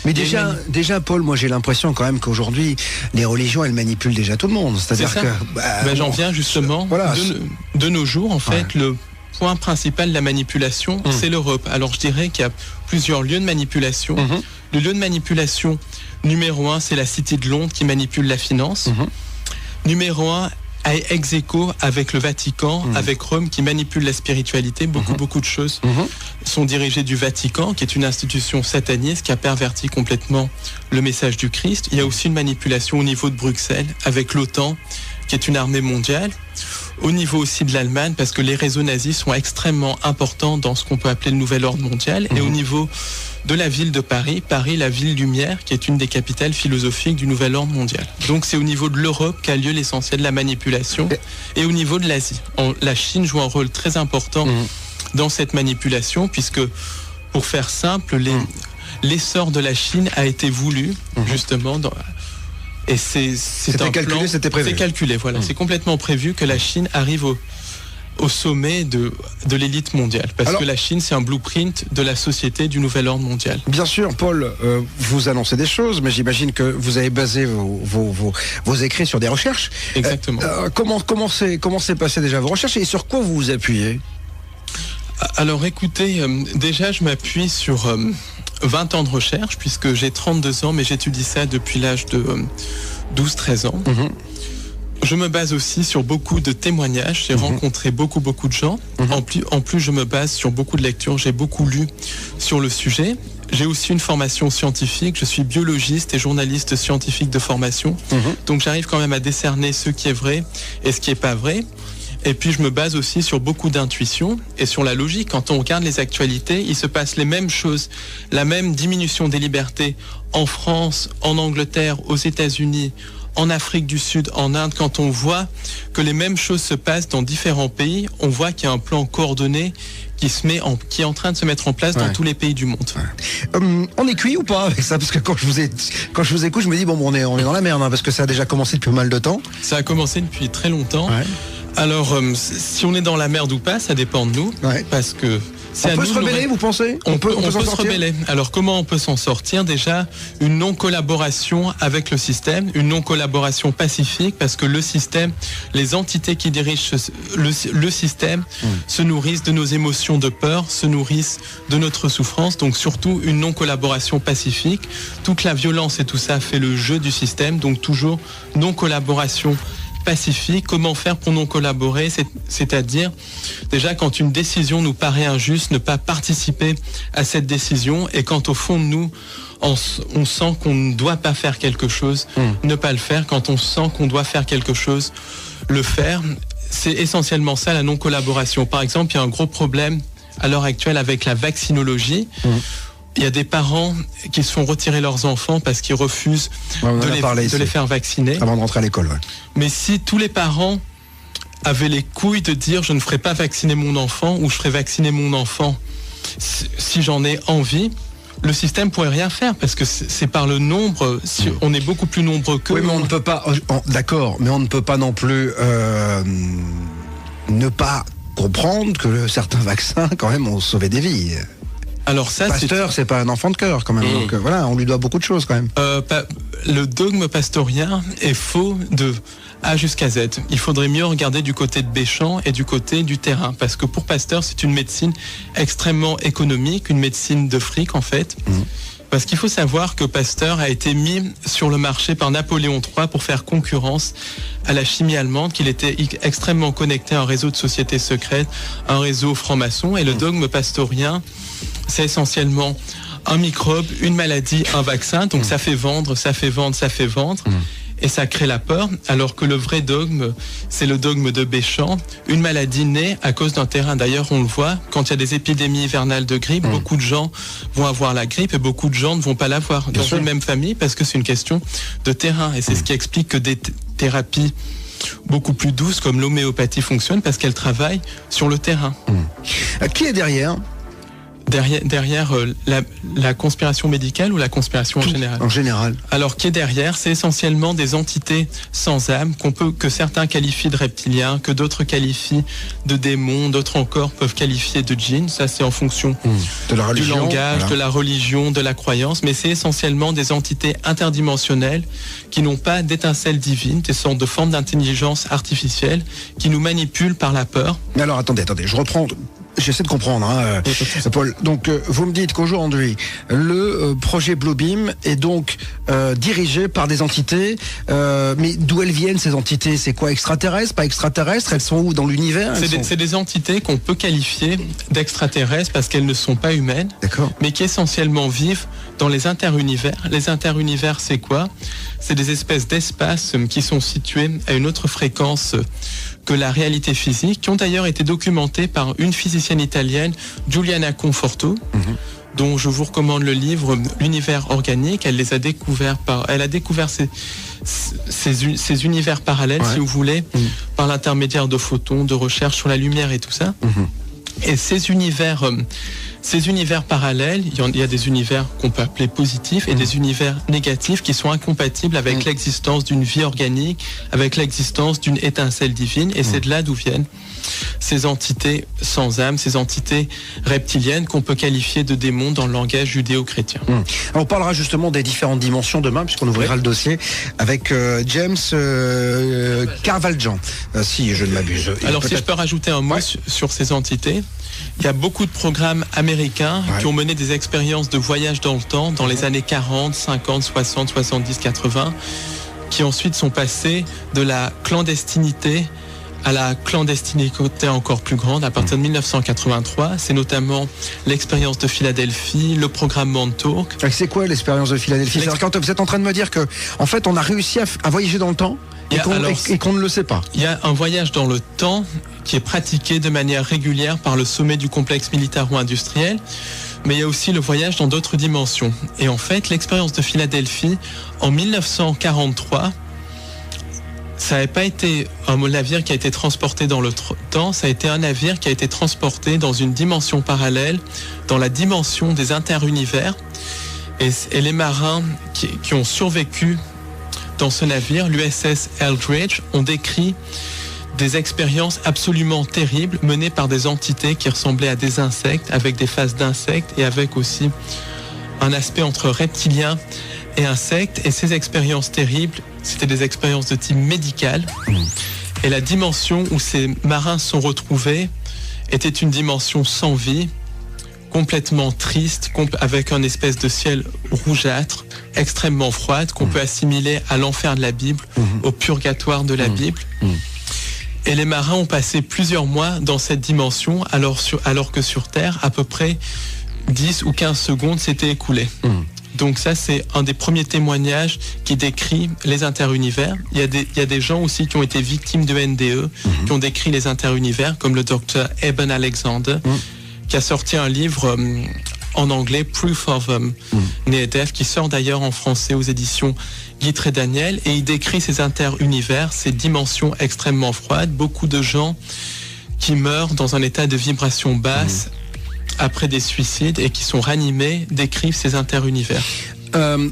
Mais déjà, Paul, moi j'ai l'impression quand même qu'aujourd'hui, les religions, elles manipulent déjà tout le monde. C'est-à-dire que... j'en viens justement. De nos jours, en fait, le point principal de la manipulation, c'est l'Europe. Alors je dirais qu'il y a plusieurs lieux de manipulation. Le lieu de manipulation numéro 1, c'est la Cité de Londres qui manipule la finance. Numéro 1, ex aequo avec le Vatican, avec Rome qui manipule la spiritualité. Beaucoup de choses sont dirigées du Vatican, qui est une institution sataniste qui a perverti complètement le message du Christ. Il y a aussi une manipulation au niveau de Bruxelles avec l'OTAN, qui est une armée mondiale. Au niveau aussi de l'Allemagne, parce que les réseaux nazis sont extrêmement importants dans ce qu'on peut appeler le nouvel ordre mondial. Et au niveau de la ville de Paris, la ville lumière, qui est une des capitales philosophiques du nouvel ordre mondial. Donc c'est au niveau de l'Europe qu'a lieu l'essentiel de la manipulation, et au niveau de l'Asie. La Chine joue un rôle très important dans cette manipulation, puisque, pour faire simple, l'essor de la Chine a été voulu, justement, et c'est un calculé, plan, c'était prévu. C'est calculé, voilà. C'est complètement prévu que la Chine arrive au sommet de l'élite mondiale. Parce que la Chine, c'est un blueprint de la société du nouvel ordre mondial. Bien sûr, Paul, vous annoncez des choses, mais j'imagine que vous avez basé vos écrits sur des recherches. Exactement. Comment s'est passé déjà vos recherches et sur quoi vous vous appuyez? Alors écoutez, déjà je m'appuie sur 20 ans de recherche, puisque j'ai 32 ans, mais j'étudie ça depuis l'âge de 12-13 ans. Je me base aussi sur beaucoup de témoignages, j'ai rencontré beaucoup de gens. En plus, je me base sur beaucoup de lectures, j'ai beaucoup lu sur le sujet. J'ai aussi une formation scientifique, je suis biologiste et journaliste scientifique de formation. Donc j'arrive quand même à décerner ce qui est vrai et ce qui n'est pas vrai. Et puis je me base aussi sur beaucoup d'intuition et sur la logique. Quand on regarde les actualités, il se passe les mêmes choses, la même diminution des libertés en France, en Angleterre, aux États-Unis, en Afrique du Sud, en Inde. Quand on voit que les mêmes choses se passent dans différents pays, on voit qu'il y a un plan coordonné qui est en train de se mettre en place dans tous les pays du monde. On est cuit ou pas avec ça? Parce que quand je vous écoute, je me dis bon, on est dans la merde, hein, parce que ça a déjà commencé depuis pas mal de temps. Ça a commencé depuis très longtemps. Alors, si on est dans la merde ou pas, ça dépend de nous, parce que on peut se rebeller, vous pensez? On peut se rebeller. Alors, comment on peut s'en sortir? Déjà, une non-collaboration avec le système, une non-collaboration pacifique, parce que le système, les entités qui dirigent le système se nourrissent de nos émotions de peur, se nourrissent de notre souffrance. Donc, surtout, une non-collaboration pacifique. Toute la violence et tout ça fait le jeu du système. Donc, toujours non-collaboration pacifique. Comment faire pour non collaborer? C'est-à-dire, déjà, quand une décision nous paraît injuste, ne pas participer à cette décision, et quand au fond de nous, on sent qu'on ne doit pas faire quelque chose, ne pas le faire. Quand on sent qu'on doit faire quelque chose, le faire. C'est essentiellement ça, la non-collaboration. Par exemple, il y a un gros problème à l'heure actuelle avec la vaccinologie. Il y a des parents qui se font retirer leurs enfants parce qu'ils refusent de les faire vacciner. Avant de rentrer à l'école, Mais si tous les parents avaient les couilles de dire je ne ferai pas vacciner mon enfant, ou je ferai vacciner mon enfant si j'en ai envie, le système pourrait rien faire, parce que c'est par le nombre. Si on est beaucoup plus nombreux que... Oui, mais on ne peut pas... D'accord, mais on ne peut pas non plus ne pas comprendre que certains vaccins, quand même, ont sauvé des vies. Alors ça, Pasteur, c'est pas un enfant de cœur quand même. Donc voilà, on lui doit beaucoup de choses quand même. Le dogme pastorien est faux de A jusqu'à Z. Il faudrait mieux regarder du côté de Béchamp et du côté du terrain, parce que pour Pasteur, c'est une médecine extrêmement économique, une médecine de fric en fait. Parce qu'il faut savoir que Pasteur a été mis sur le marché par Napoléon III pour faire concurrence à la chimie allemande, qu'il était extrêmement connecté à un réseau de sociétés secrètes, un réseau franc-maçon. Et le dogme pastorien, c'est essentiellement un microbe, une maladie, un vaccin. Donc ça fait vendre, ça fait vendre, ça fait vendre. Et ça crée la peur, alors que le vrai dogme, c'est le dogme de Béchamp. Une maladie naît à cause d'un terrain. D'ailleurs, on le voit, quand il y a des épidémies hivernales de grippe, beaucoup de gens vont avoir la grippe et beaucoup de gens ne vont pas l'avoir dans une même famille, parce que c'est une question de terrain. Et c'est ce qui explique que des thérapies beaucoup plus douces, comme l'homéopathie, fonctionnent, parce qu'elles travaillent sur le terrain. Qui est derrière la conspiration médicale ou la conspiration en général? En général. Alors, qui est derrière? C'est essentiellement des entités sans âme que certains qualifient de reptiliens, que d'autres qualifient de démons, d'autres encore peuvent qualifier de djinns. Ça, c'est en fonction de la religion, du langage, de la religion, de la croyance. Mais c'est essentiellement des entités interdimensionnelles qui n'ont pas d'étincelle divine, des sortes de formes d'intelligence artificielle qui nous manipulent par la peur. Mais alors, attendez, je reprends... J'essaie de comprendre, Paul. Donc, vous me dites qu'aujourd'hui, le projet Bluebeam est donc dirigé par des entités. Mais d'où elles viennent, ces entités? C'est quoi, extraterrestres, pas extraterrestres? Elles sont où dans l'univers? C'est des entités qu'on peut qualifier d'extraterrestres parce qu'elles ne sont pas humaines, mais qui essentiellement vivent dans les interunivers. Les interunivers, c'est quoi? C'est des espèces d'espaces qui sont situés à une autre fréquence que la réalité physique, qui ont d'ailleurs été documentées par une physicienne italienne, Giuliana Conforto, dont je vous recommande le livre L'univers organique. Elle a découvert ces univers parallèles, si vous voulez, par l'intermédiaire de photons, de recherches sur la lumière et tout ça. Et ces univers Ces univers parallèles, il y a des univers qu'on peut appeler positifs et des univers négatifs qui sont incompatibles avec l'existence d'une vie organique, avec l'existence d'une étincelle divine, et c'est de là d'où viennent ces entités sans âme, ces entités reptiliennes qu'on peut qualifier de démons dans le langage judéo-chrétien. Alors, on parlera justement des différentes dimensions demain, puisqu'on ouvrira le dossier avec James Carvaljan, si je ne m'abuse. Alors si je peux rajouter un mot sur ces entités, il y a beaucoup de programmes américains qui ont mené des expériences de voyage dans le temps dans les années 40, 50, 60, 70, 80, qui ensuite sont passés de la clandestinité à la clandestinité encore plus grande à partir de 1983. C'est notamment l'expérience de Philadelphie, le programme Montauk. C'est quoi l'expérience de Philadelphie? Quand vous êtes en train de me dire que, en fait, on a réussi à voyager dans le temps et qu'on ne le sait pas. Il y a un voyage dans le temps qui est pratiqué de manière régulière par le sommet du complexe militaro-industriel, mais il y a aussi le voyage dans d'autres dimensions. Et en fait, l'expérience de Philadelphie, en 1943, ça n'avait pas été un navire qui a été transporté dans le temps, ça a été un navire qui a été transporté dans une dimension parallèle, dans la dimension des interunivers. Et les marins qui ont survécu dans ce navire, l'USS Eldridge, ont décrit des expériences absolument terribles menées par des entités qui ressemblaient à des insectes, avec des faces d'insectes et avec aussi un aspect entre reptilien et insectes. Et ces expériences terribles, c'était des expériences de type médical. Et la dimension où ces marins sont retrouvés était une dimension sans vie, complètement triste, avec un espèce de ciel rougeâtre, extrêmement froide, qu'on peut assimiler à l'enfer de la Bible, au purgatoire de la Bible. Et les marins ont passé plusieurs mois dans cette dimension, alors que sur Terre, à peu près 10 ou 15 secondes s'étaient écoulées. Donc ça, c'est un des premiers témoignages qui décrit les interunivers. Il y a des gens aussi qui ont été victimes de NDE, qui ont décrit les interunivers, comme le docteur Eben Alexander, qui a sorti un livre en anglais, Proof of Near Death, qui sort d'ailleurs en français aux éditions Guitry Daniel, et il décrit ces interunivers, ces dimensions extrêmement froides, beaucoup de gens qui meurent dans un état de vibration basse après des suicides et qui sont ranimés, décrivent ces interunivers.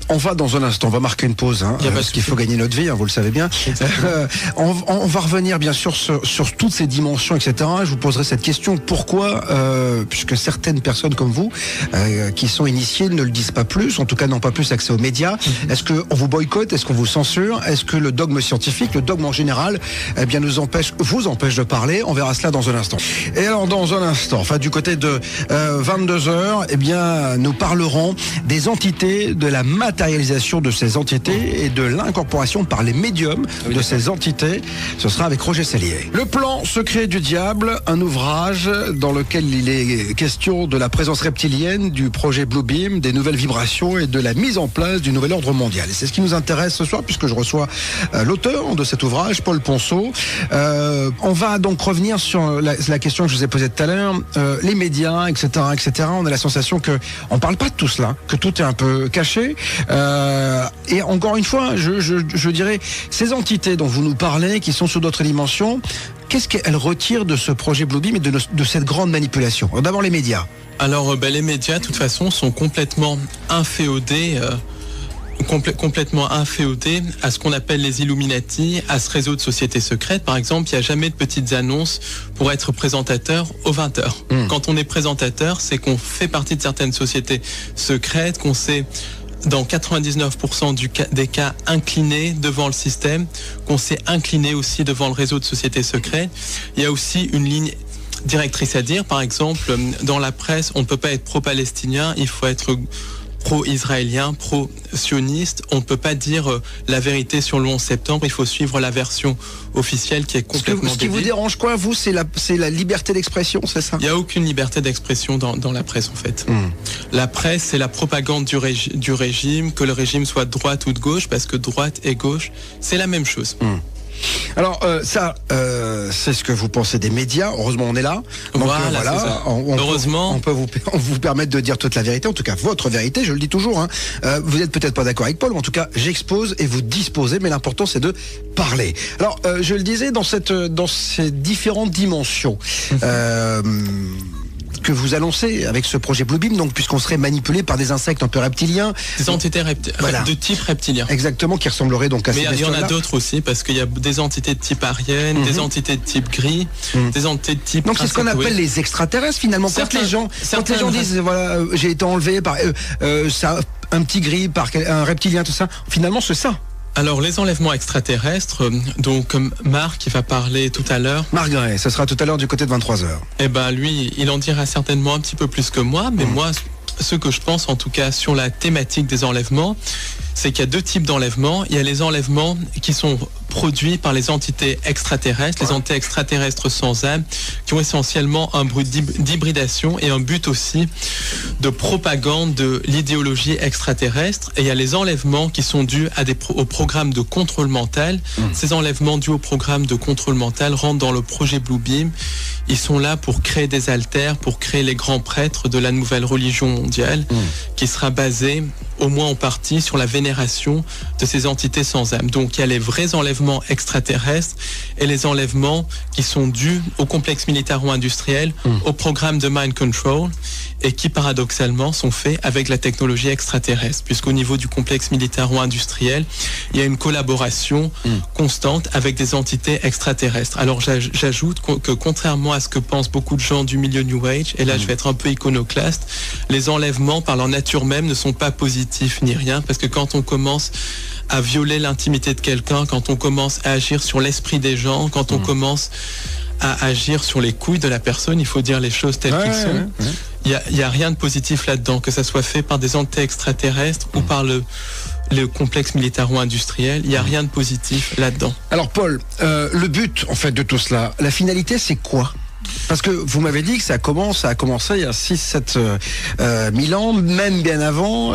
On va dans un instant, on va marquer une pause, parce qu'il faut gagner notre vie, vous le savez bien. On va revenir bien sûr sur toutes ces dimensions, etc. Je vous poserai cette question, pourquoi, puisque certaines personnes comme vous, qui sont initiées, ne le disent pas plus, en tout cas n'ont pas plus accès aux médias. Est-ce qu'on vous boycotte? Est-ce qu'on vous censure? Est-ce que le dogme scientifique, le dogme en général, vous empêche de parler? On verra cela dans un instant. Et alors dans un instant, du côté de 22h, nous parlerons des entités, de la matérialisation de ces entités et de l'incorporation par les médiums de ces entités. Ce sera avec Roger Sellier. Le plan secret du diable, un ouvrage dans lequel il est question de la présence reptilienne, du projet Bluebeam, des nouvelles vibrations et de la mise en place du nouvel ordre mondial. Et c'est ce qui nous intéresse ce soir, puisque je reçois l'auteur de cet ouvrage, Paul Ponceau. On va donc revenir sur la question que je vous ai posée tout à l'heure, les médias, etc., etc. On a la sensation que on parle pas de tout cela, que tout est un peu caché. Et encore une fois, je dirais, ces entités dont vous nous parlez, qui sont sous d'autres dimensions, qu'est-ce qu'elles retirent de ce projet Bluebeam et de cette grande manipulation? D'abord les médias. Alors les médias, de toute façon, sont complètement inféodés à ce qu'on appelle les Illuminati, à ce réseau de sociétés secrètes. Par exemple, il n'y a jamais de petites annonces pour être présentateur aux 20h. Quand on est présentateur, c'est qu'on fait partie de certaines sociétés secrètes, qu'on s'est dans 99% des cas incliné devant le système, qu'on s'est incliné aussi devant le réseau de sociétés secrètes. Il y a aussi une ligne directrice à dire. Par exemple, dans la presse, on ne peut pas être pro-palestinien, il faut être pro-israélien, pro-sioniste. On ne peut pas dire la vérité sur le 11 septembre, il faut suivre la version officielle qui est complètement Ce qui vous dérange quoi, vous, c'est la liberté d'expression, c'est ça? Il n'y a aucune liberté d'expression dans la presse, en fait. La presse, c'est la propagande du régime, que le régime soit de droite ou de gauche, parce que droite et gauche, c'est la même chose. Alors c'est ce que vous pensez des médias. Heureusement on est là. Donc, voilà. Heureusement, on peut vous permettre de dire toute la vérité, en tout cas votre vérité. Je le dis toujours. Vous n'êtes peut-être pas d'accord avec Paul, mais en tout cas j'expose et vous disposez. Mais l'important c'est de parler. Alors je le disais dans ces différentes dimensions. que vous annoncez avec ce projet Bluebeam, donc puisqu'on serait manipulé par des insectes un peu reptiliens. Des entités de type reptilien. Exactement, qui ressembleraient donc à ces bestioles-là. Mais il y en a bestioles-là. d'autres aussi, parce qu'il y a des entités de type arienne, des entités de type gris, des entités de type donc c'est ce qu'on appelle les extraterrestres finalement. Quand les gens disent voilà, j'ai été enlevé par ça, un petit gris, par un reptilien, tout ça, finalement c'est ça. Alors, les enlèvements extraterrestres, donc comme Marc qui va parler tout à l'heure. Marc Gray, ce sera tout à l'heure du côté de 23h. Eh ben, lui, il en dira certainement un petit peu plus que moi, mais moi, ce que je pense, en tout cas, sur la thématique des enlèvements, c'est qu'il y a deux types d'enlèvements. Il y a les enlèvements qui sont produits par les entités extraterrestres, les entités extraterrestres sans âme, qui ont essentiellement un but d'hybridation et un but aussi de propagande de l'idéologie extraterrestre. Et il y a les enlèvements qui sont dus au programme de contrôle mental. Ces enlèvements dus au programme de contrôle mental rentrent dans le projet Bluebeam. Ils sont là pour créer des alters, pour créer les grands prêtres de la nouvelle religion mondiale, qui sera basée, au moins en partie, sur la vénération de ces entités sans âme. Donc il y a les vrais enlèvements extraterrestres et les enlèvements qui sont dus au complexe militaro-industriel, au programme de mind control, et qui paradoxalement sont faits avec la technologie extraterrestre, puisqu'au niveau du complexe militaro-industriel, il y a une collaboration constante avec des entités extraterrestres. Alors j'ajoute que contrairement à ce que pensent beaucoup de gens du milieu New Age, et là je vais être un peu iconoclaste, les enlèvements par leur nature même ne sont pas positifs ni rien, parce que quand on commence à violer l'intimité de quelqu'un, quand on commence à agir sur l'esprit des gens, quand on commence à agir sur les couilles de la personne, il faut dire les choses telles qu'elles sont. Il y a rien de positif là-dedans, que ça soit fait par des entités extraterrestres ou par le complexe militaro-industriel, il n'y a rien de positif là-dedans. Alors Paul, le but en fait de tout cela, la finalité c'est quoi ? Parce que vous m'avez dit que ça a commencé il y a 6-7 000 ans, même bien avant.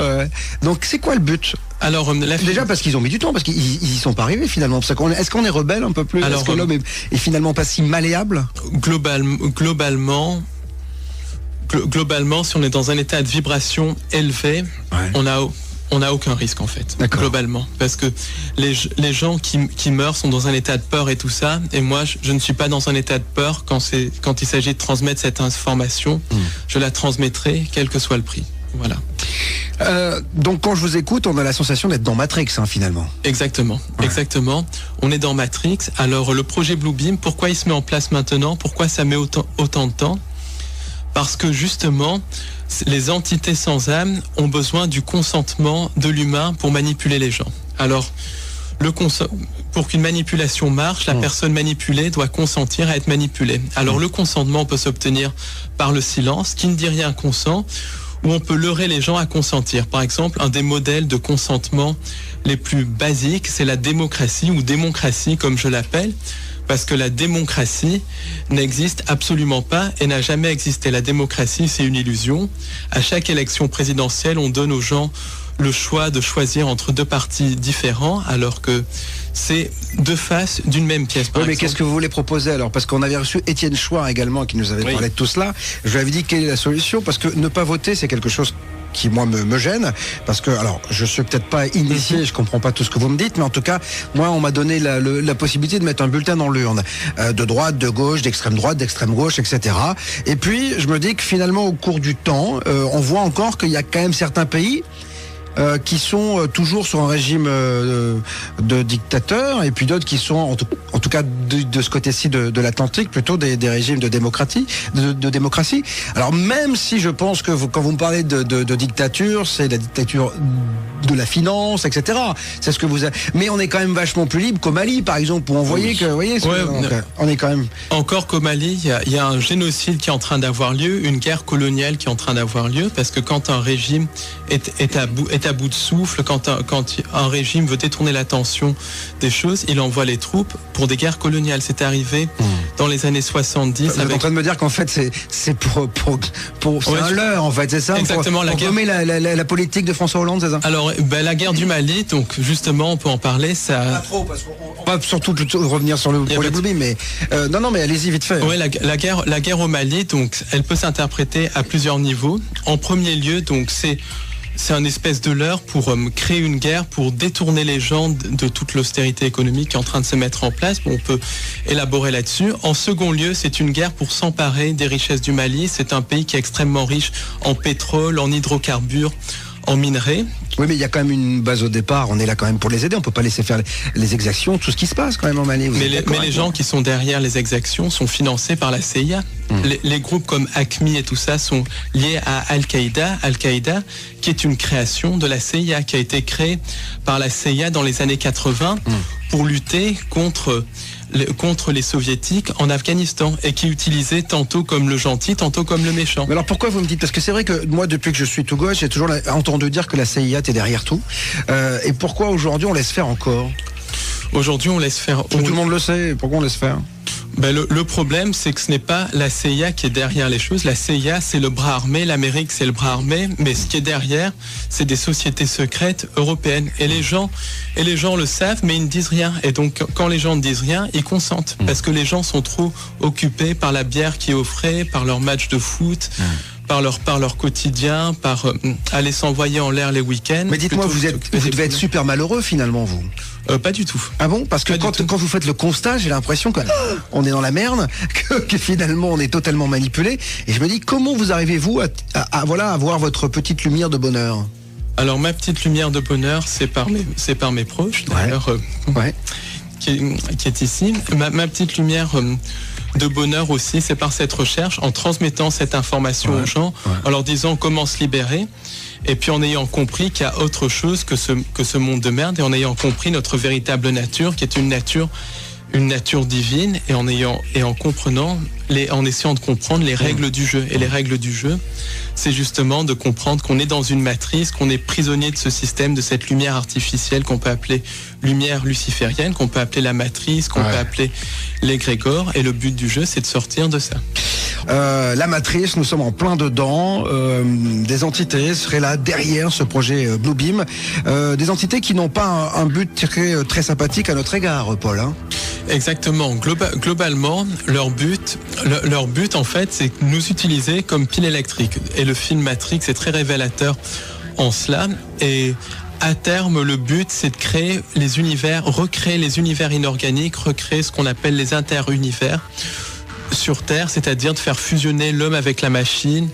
Donc c'est quoi le but ? Alors, déjà parce qu'ils ont mis du temps, parce qu'ils y sont pas arrivés finalement. Est-ce qu'on est rebelle un peu plus ? Est-ce que l'homme est finalement pas si malléable ? Globalement, si on est dans un état de vibration élevé, on n'a aucun risque en fait, globalement. Parce que les gens qui meurent sont dans un état de peur et tout ça, et moi je ne suis pas dans un état de peur quand il s'agit de transmettre cette information. Je la transmettrai quel que soit le prix. Voilà. Donc quand je vous écoute, on a la sensation d'être dans Matrix finalement. Exactement, exactement. On est dans Matrix. Alors le projet Bluebeam, pourquoi il se met en place maintenant ? Pourquoi ça met autant de temps ? Parce que justement, les entités sans âme ont besoin du consentement de l'humain pour manipuler les gens. Alors, pour qu'une manipulation marche, la personne manipulée doit consentir à être manipulée. Alors, le consentement peut s'obtenir par le silence, qui ne dit rien consent, ou on peut leurrer les gens à consentir. Par exemple, un des modèles de consentement les plus basiques, c'est la démocratie, ou démocratie comme je l'appelle, parce que la démocratie n'existe absolument pas et n'a jamais existé. La démocratie, c'est une illusion. À chaque élection présidentielle, on donne aux gens le choix de choisir entre deux partis différents, alors que c'est deux faces d'une même pièce. Oui, mais qu'est-ce que vous voulez proposer alors ? Parce qu'on avait reçu Étienne Chouard également qui nous avait parlé de tout cela. Je lui avais dit quelle est la solution, parce que ne pas voter, c'est quelque chose qui moi me gêne, parce que alors je suis peut-être pas initié, je comprends pas tout ce que vous me dites, mais en tout cas moi on m'a donné la possibilité de mettre un bulletin dans l'urne, de droite, de gauche, d'extrême droite, d'extrême gauche, etc. Et puis je me dis que finalement au cours du temps, on voit encore qu'il y a quand même certains pays qui sont toujours sur un régime de dictateur, et puis d'autres qui sont, en tout cas de ce côté-ci de l'Atlantique, plutôt des régimes de démocratie. Alors même si je pense que quand vous me parlez de dictature, c'est la dictature de la finance, etc. C'est ce que vous avez. Mais on est quand même vachement plus libre qu'au Mali, par exemple, où on voyait que, vous voyez, on est quand même. Encore qu'au Mali, il y a un génocide qui est en train d'avoir lieu, une guerre coloniale qui est en train d'avoir lieu, parce que quand un régime est à bout de souffle, quand un régime veut détourner l'attention des choses, il envoie les troupes pour des guerres coloniales. C'est arrivé dans les années 70. Vous êtes en train de me dire qu'en fait c'est pour c'est un leurre en fait, c'est ça ? Exactement, pour gommer la politique de François Hollande, c'est ça ? Alors la guerre du Mali, donc justement on peut en parler, ça. Pas trop, parce qu'on va surtout revenir sur le projet Bluebeam, mais non mais allez-y vite fait. Oui, la guerre au Mali, donc elle peut s'interpréter à plusieurs niveaux. En premier lieu, donc c'est c'est un espèce de leurre pour créer une guerre, pour détourner les gens de toute l'austérité économique qui est en train de se mettre en place. On peut élaborer là-dessus. En second lieu, c'est une guerre pour s'emparer des richesses du Mali. C'est un pays qui est extrêmement riche en pétrole, en hydrocarbures, en minerais. Oui, mais il y a quand même une base au départ. On est là quand même pour les aider. On peut pas laisser faire les exactions, tout ce qui se passe quand même en Mali. Mais les gens qui sont derrière les exactions sont financés par la CIA. Les groupes comme AQMI et tout ça sont liés à Al-Qaïda. Al-Qaïda, qui est une création de la CIA, qui a été créée par la CIA dans les années 80 pour lutter contre les soviétiques en Afghanistan et qui utilisait tantôt comme le gentil, tantôt comme le méchant. Mais alors pourquoi vous me dites, parce que c'est vrai que moi depuis que je suis tout gauche, j'ai toujours entendu dire que la CIA était derrière tout. Et pourquoi aujourd'hui on laisse faire encore? Aujourd'hui on laisse faire. Tout le monde le sait, pourquoi on laisse faire? Ben le problème, c'est que ce n'est pas la CIA qui est derrière les choses. La CIA, c'est le bras armé, l'Amérique, c'est le bras armé, mais ce qui est derrière, c'est des sociétés secrètes européennes. Et les gens le savent, mais ils ne disent rien. Et donc, quand les gens ne disent rien, ils consentent. Parce que les gens sont trop occupés par la bière qui est offrée, par leur match de foot, par leur quotidien, par aller s'envoyer en l'air les week-ends. Mais dites-moi, vous devez être super malheureux finalement, vous. Pas du tout. Ah bon? Parce que quand vous faites le constat, j'ai l'impression qu'on est dans la merde, que finalement on est totalement manipulé. Et je me dis, comment vous arrivez-vous à voir votre petite lumière de bonheur? Alors ma petite lumière de bonheur, c'est par mes proches, d'ailleurs, qui est ici. Ma petite lumière de bonheur aussi, c'est par cette recherche, en transmettant cette information aux gens, en leur disant comment se libérer. Et puis en ayant compris qu'il y a autre chose que ce monde de merde, et en ayant compris notre véritable nature, qui est une nature divine, et en essayant de comprendre les règles du jeu. Et les règles du jeu, c'est justement de comprendre qu'on est dans une matrice, qu'on est prisonnier de ce système, de cette lumière artificielle qu'on peut appeler lumière luciférienne, qu'on peut appeler la matrice, qu'on peut appeler l'égrégore. Et le but du jeu, c'est de sortir de ça. La matrice, nous sommes en plein dedans. Des entités seraient là derrière ce projet Bluebeam. Des entités qui n'ont pas un but très sympathique à notre égard, Paul. Hein. Exactement. Globalement, leur but en fait, c'est nous utiliser comme pile électrique. Et le film Matrix est très révélateur en cela. Et à terme, le but, c'est de créer les univers, recréer les univers inorganiques, recréer ce qu'on appelle les interunivers sur Terre, c'est-à-dire de faire fusionner l'homme avec la machine.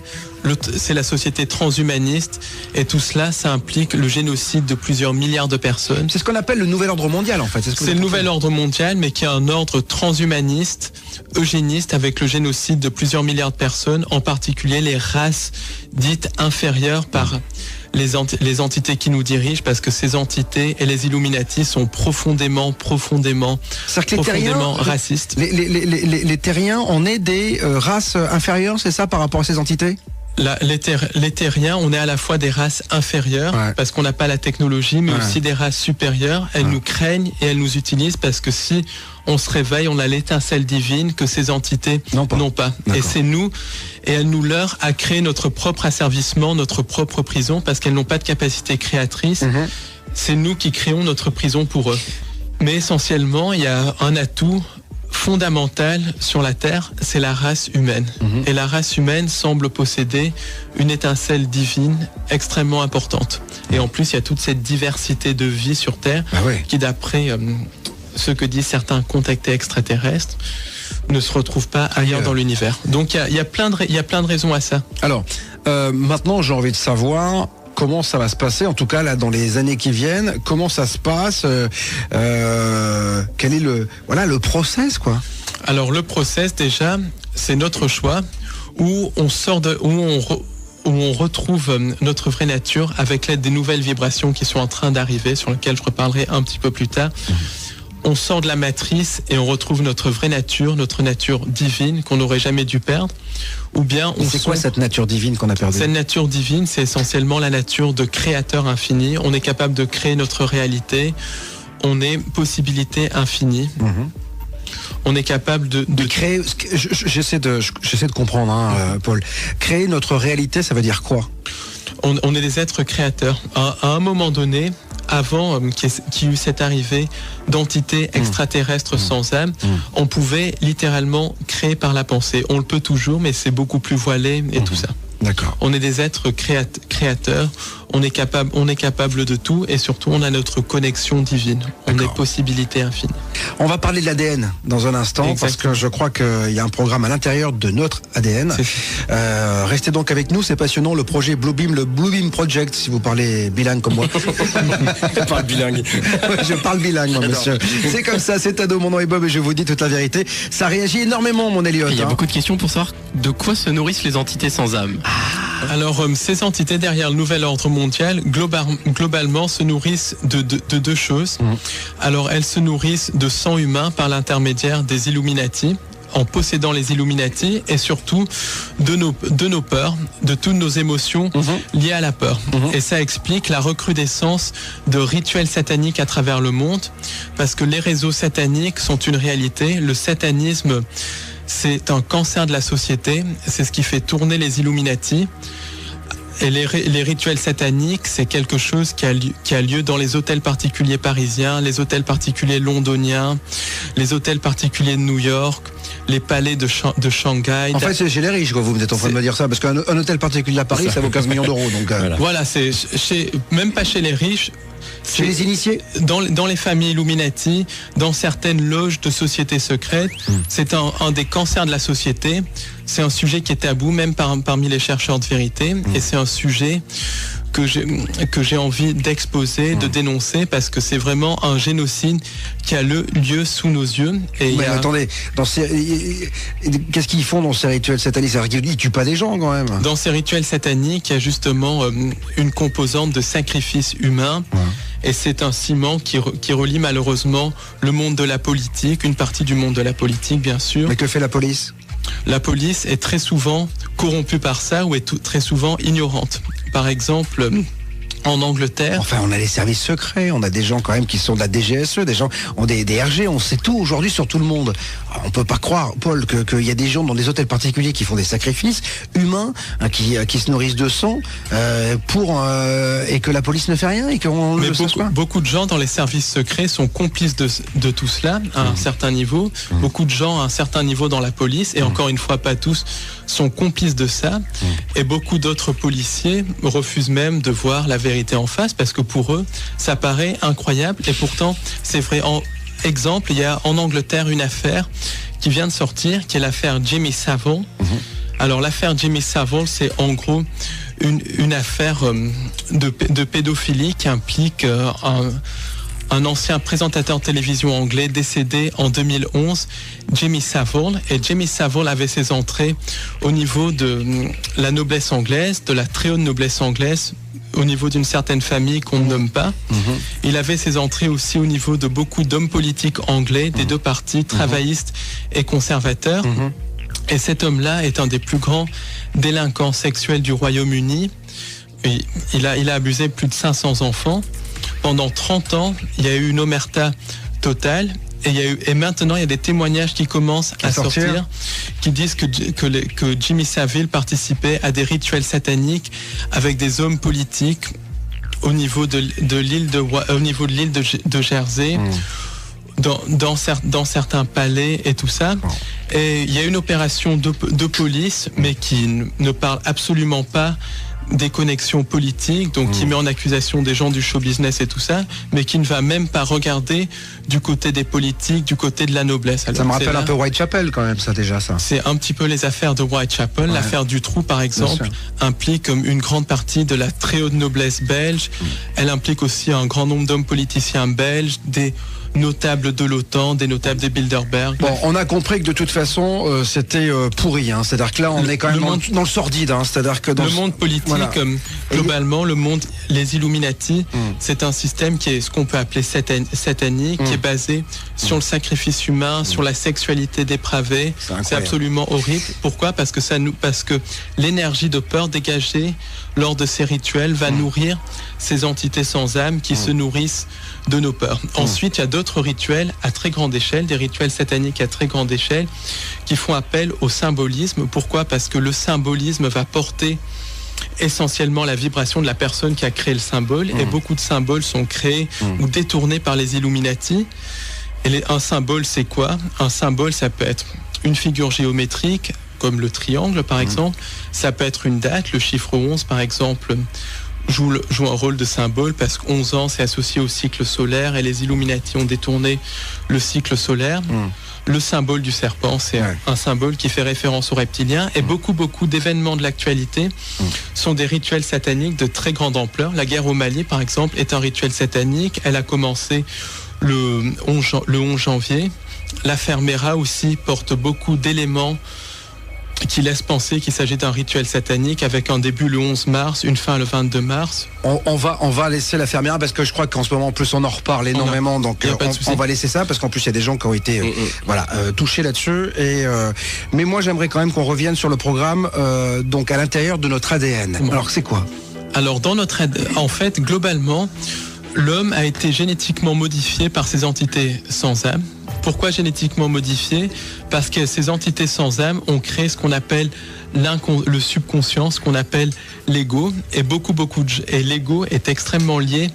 C'est la société transhumaniste, et tout cela, ça implique le génocide de plusieurs milliards de personnes. C'est ce qu'on appelle le nouvel ordre mondial, en fait. C'est le nouvel ordre mondial, mais qui est un ordre transhumaniste, eugéniste, avec le génocide de plusieurs milliards de personnes, en particulier les races dites inférieures par les entités qui nous dirigent, parce que ces entités et les Illuminati sont profondément racistes. Les terriens, on est des races inférieures, c'est ça, par rapport à ces entités? Les terriens, on est à la fois des races inférieures, parce qu'on n'a pas la technologie, mais aussi des races supérieures. Elles nous craignent et elles nous utilisent, parce que si on se réveille, on a l'étincelle divine que ces entités n'ont pas. Et c'est nous, et elles nous leurrent à créer notre propre asservissement, notre propre prison, parce qu'elles n'ont pas de capacité créatrice. C'est nous qui créons notre prison pour eux. Mais essentiellement, il y a un atout fondamental sur la Terre, c'est la race humaine. Et la race humaine semble posséder une étincelle divine extrêmement importante. Et en plus, il y a toute cette diversité de vie sur Terre qui, d'après ce que disent certains contactés extraterrestres, ne se retrouve pas ailleurs dans l'univers. Donc il y a plein de raisons à ça. Alors, maintenant, j'ai envie de savoir comment ça va se passer, en tout cas là dans les années qui viennent. Comment ça se passe, quel est le process, quoi? Alors le process, déjà, c'est notre choix, où on retrouve notre vraie nature avec l'aide des nouvelles vibrations qui sont en train d'arriver, sur lesquelles je reparlerai un petit peu plus tard. On sort de la matrice et on retrouve notre vraie nature, notre nature divine qu'on n'aurait jamais dû perdre. Ou bien c'est quoi cette nature divine qu'on a perdue? Cette nature divine, c'est essentiellement la nature de créateur infini. On est capable de créer notre réalité. On est possibilité infinie. On est capable de créer. J'essaie de comprendre, Paul. Créer notre réalité, ça veut dire quoi? On est des êtres créateurs. À un moment donné, avant qu'il y eut cette arrivée d'entités extraterrestres sans âme, on pouvait littéralement créer par la pensée. On le peut toujours, mais c'est beaucoup plus voilé et tout ça. D'accord. On est des êtres créateurs. créateur, on est capable de tout, et surtout on a notre connexion divine, on est possibilité infinie. On va parler de l'ADN dans un instant. Exactement. Parce que je crois qu'il y a un programme à l'intérieur de notre ADN. Restez donc avec nous, c'est passionnant, le projet Bluebeam, le Bluebeam Project, si vous parlez bilingue comme moi. Je parle bilingue. Je parle bilingue, moi, monsieur. C'est comme ça, c'est Ado, mon nom est Bob et je vous dis toute la vérité. Ça réagit énormément, mon Elliot. Il y a beaucoup de questions pour savoir de quoi se nourrissent les entités sans âme. Alors, ces entités derrière le nouvel ordre mondial, globalement, se nourrissent de deux choses. Alors, elles se nourrissent de sang humain par l'intermédiaire des Illuminati, en possédant les Illuminati, et surtout de nos peurs, de toutes nos émotions liées à la peur. Et ça explique la recrudescence de rituels sataniques à travers le monde, parce que les réseaux sataniques sont une réalité. Le satanisme, c'est un cancer de la société, c'est ce qui fait tourner les Illuminati. Et les rituels sataniques, c'est quelque chose qui a lieu dans les hôtels particuliers parisiens, les hôtels particuliers londoniens, les hôtels particuliers de New York, les palais de Shanghai. En fait, c'est chez les riches, quoi. Vous êtes en train de me dire ça, parce qu'un hôtel particulier à Paris, ça vaut 15 millions d'euros. Donc, voilà, c'est même pas chez les riches. Chez les initiés, dans les familles Illuminati, dans certaines loges de sociétés secrètes, c'est un des cancers de la société. C'est un sujet qui est tabou, même parmi les chercheurs de vérité, et c'est un sujet que j'ai envie d'exposer, de dénoncer, parce que c'est vraiment un génocide qui a lieu sous nos yeux. Mais attendez, qu'est-ce qu'ils font dans ces rituels sataniques? Ils tuent pas des gens quand même. Dans ces rituels sataniques, il y a justement une composante de sacrifice humain. Et c'est un ciment qui relie malheureusement le monde de la politique, une partie du monde de la politique bien sûr. Mais que fait la police ? La police est très souvent corrompue par ça, ou est très souvent ignorante. Par exemple, en Angleterre... Enfin, on a les services secrets, on a des gens quand même qui sont de la DGSE, des gens ont des RG, on sait tout aujourd'hui sur tout le monde. On peut pas croire, Paul, qu'il y a des gens dans des hôtels particuliers qui font des sacrifices humains, qui se nourrissent de sang, et que la police ne fait rien, et qu'on le sait pas. Beaucoup de gens dans les services secrets sont complices de tout cela, à un certain niveau. Beaucoup de gens à un certain niveau dans la police, et encore une fois, pas tous, sont complices de ça. Et beaucoup d'autres policiers refusent même de voir la vérité en face, parce que pour eux, ça paraît incroyable, et pourtant, c'est vrai. Exemple, il y a en Angleterre une affaire qui vient de sortir, qui est l'affaire Jimmy Savile. Alors l'affaire Jimmy Savile, c'est en gros une affaire de pédophilie qui implique un ancien présentateur de télévision anglais décédé en 2011, Jimmy Savile. Et Jimmy Savile avait ses entrées au niveau de la noblesse anglaise, de la très haute noblesse anglaise, au niveau d'une certaine famille qu'on ne nomme pas. Il avait ses entrées aussi au niveau de beaucoup d'hommes politiques anglais, des deux partis, travaillistes et conservateurs. Et cet homme-là est un des plus grands délinquants sexuels du Royaume-Uni. Il a abusé plus de 500 enfants. Pendant 30 ans, il y a eu une omerta totale. Et maintenant, il y a des témoignages qui commencent à sortir, qui disent que Jimmy Savile participait à des rituels sataniques avec des hommes politiques au niveau de l'île de Jersey, dans certains palais et tout ça. Et il y a une opération de police, mais qui ne parle absolument pas des connexions politiques, donc qui met en accusation des gens du show business et tout ça, mais qui ne va même pas regarder du côté des politiques, du côté de la noblesse. Alors, ça me rappelle un peu Whitechapel quand même, ça déjà, ça. C'est un petit peu les affaires de Whitechapel. L'affaire du trou, par exemple, implique une grande partie de la très haute noblesse belge. Elle implique aussi un grand nombre d'hommes politiciens belges, des notables de l'OTAN, des notables des Bilderberg. Bon, on a compris que de toute façon, c'était pourri. C'est-à-dire que là, on est quand même dans le sordide. C'est-à-dire que le monde politique, globalement, les Illuminati, c'est un système qui est ce qu'on peut appeler satanique, qui est basé sur le sacrifice humain, sur la sexualité dépravée. C'est absolument horrible. Pourquoi ? Parce que l'énergie de peur dégagée lors de ces rituels va nourrir ces entités sans âme qui se nourrissent de nos peurs. Ensuite, il y a d'autres rituels à très grande échelle, des rituels sataniques à très grande échelle, qui font appel au symbolisme. Pourquoi ? Parce que le symbolisme va porter essentiellement la vibration de la personne qui a créé le symbole, et beaucoup de symboles sont créés ou détournés par les Illuminati. Et un symbole, c'est quoi ? Un symbole, ça peut être une figure géométrique, comme le triangle par exemple. Ça peut être une date, le chiffre 11 par exemple joue un rôle de symbole parce que 11 ans c'est associé au cycle solaire et les Illuminati ont détourné le cycle solaire. Le symbole du serpent, c'est un symbole qui fait référence aux reptiliens et beaucoup d'événements de l'actualité sont des rituels sataniques de très grande ampleur. La guerre au Mali par exemple est un rituel satanique, elle a commencé le 11 janvier. L'affaire Mera aussi porte beaucoup d'éléments qui laisse penser qu'il s'agit d'un rituel satanique avec un début le 11 mars, une fin le 22 mars. On va laisser la fermière parce que je crois qu'en ce moment en plus on en reparle énormément, donc on va laisser ça parce qu'en plus il y a des gens qui ont été touchés là-dessus. Mais moi j'aimerais quand même qu'on revienne sur le programme donc à l'intérieur de notre ADN. Alors c'est quoi? Alors dans notre en fait globalement l'homme a été génétiquement modifié par ces entités sans âme. Pourquoi génétiquement modifié? Parce que ces entités sans âme ont créé ce qu'on appelle le subconscient, ce qu'on appelle l'ego, et l'ego est extrêmement lié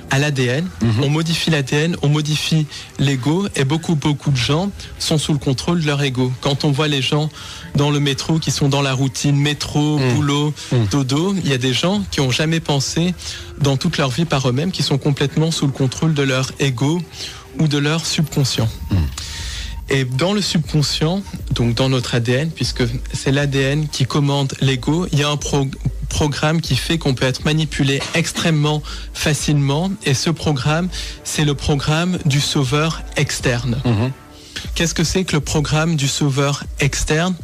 à l'ADN. On modifie l'ADN, on modifie l'ego, et beaucoup de gens sont sous le contrôle de leur ego. Quand on voit les gens dans le métro qui sont dans la routine métro, boulot, dodo, il y a des gens qui n'ont jamais pensé dans toute leur vie par eux-mêmes, qui sont complètement sous le contrôle de leur ego ou de leur subconscient. Et dans le subconscient, donc dans notre ADN, puisque c'est l'ADN qui commande l'ego, il y a un programme qui fait qu'on peut être manipulé extrêmement facilement, et ce programme, c'est le programme du sauveur externe. Qu'est-ce que c'est que le programme du sauveur externe?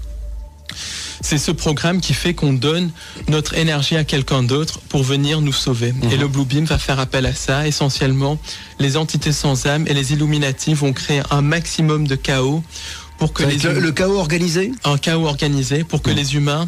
C'est ce programme qui fait qu'on donne notre énergie à quelqu'un d'autre pour venir nous sauver. Et le Blue Beam va faire appel à ça. Essentiellement, les entités sans âme et les Illuminati vont créer un maximum de chaos pour que le chaos organisé? Un chaos organisé pour que les humains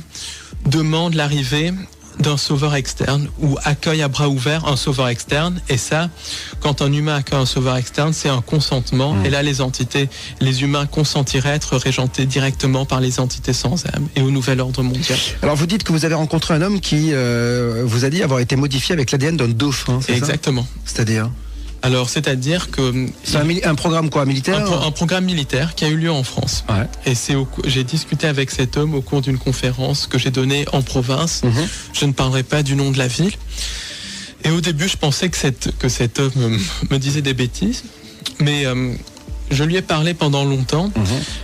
demandent l'arrivée d'un sauveur externe ou accueille à bras ouverts un sauveur externe. Et ça, quand un humain accueille un sauveur externe, c'est un consentement. Et là, les humains consentiraient à être régentés directement par les entités sans âme et au nouvel ordre mondial. Alors vous dites que vous avez rencontré un homme qui vous a dit avoir été modifié avec l'ADN d'un dauphin, c'est exactement. Ça? C'est-à-dire? Alors, c'est-à-dire que... C'est un programme quoi, militaire? Un programme militaire qui a eu lieu en France. Et j'ai discuté avec cet homme au cours d'une conférence que j'ai donnée en province. Je ne parlerai pas du nom de la ville. Et au début, je pensais que cet homme me disait des bêtises. Mais je lui ai parlé pendant longtemps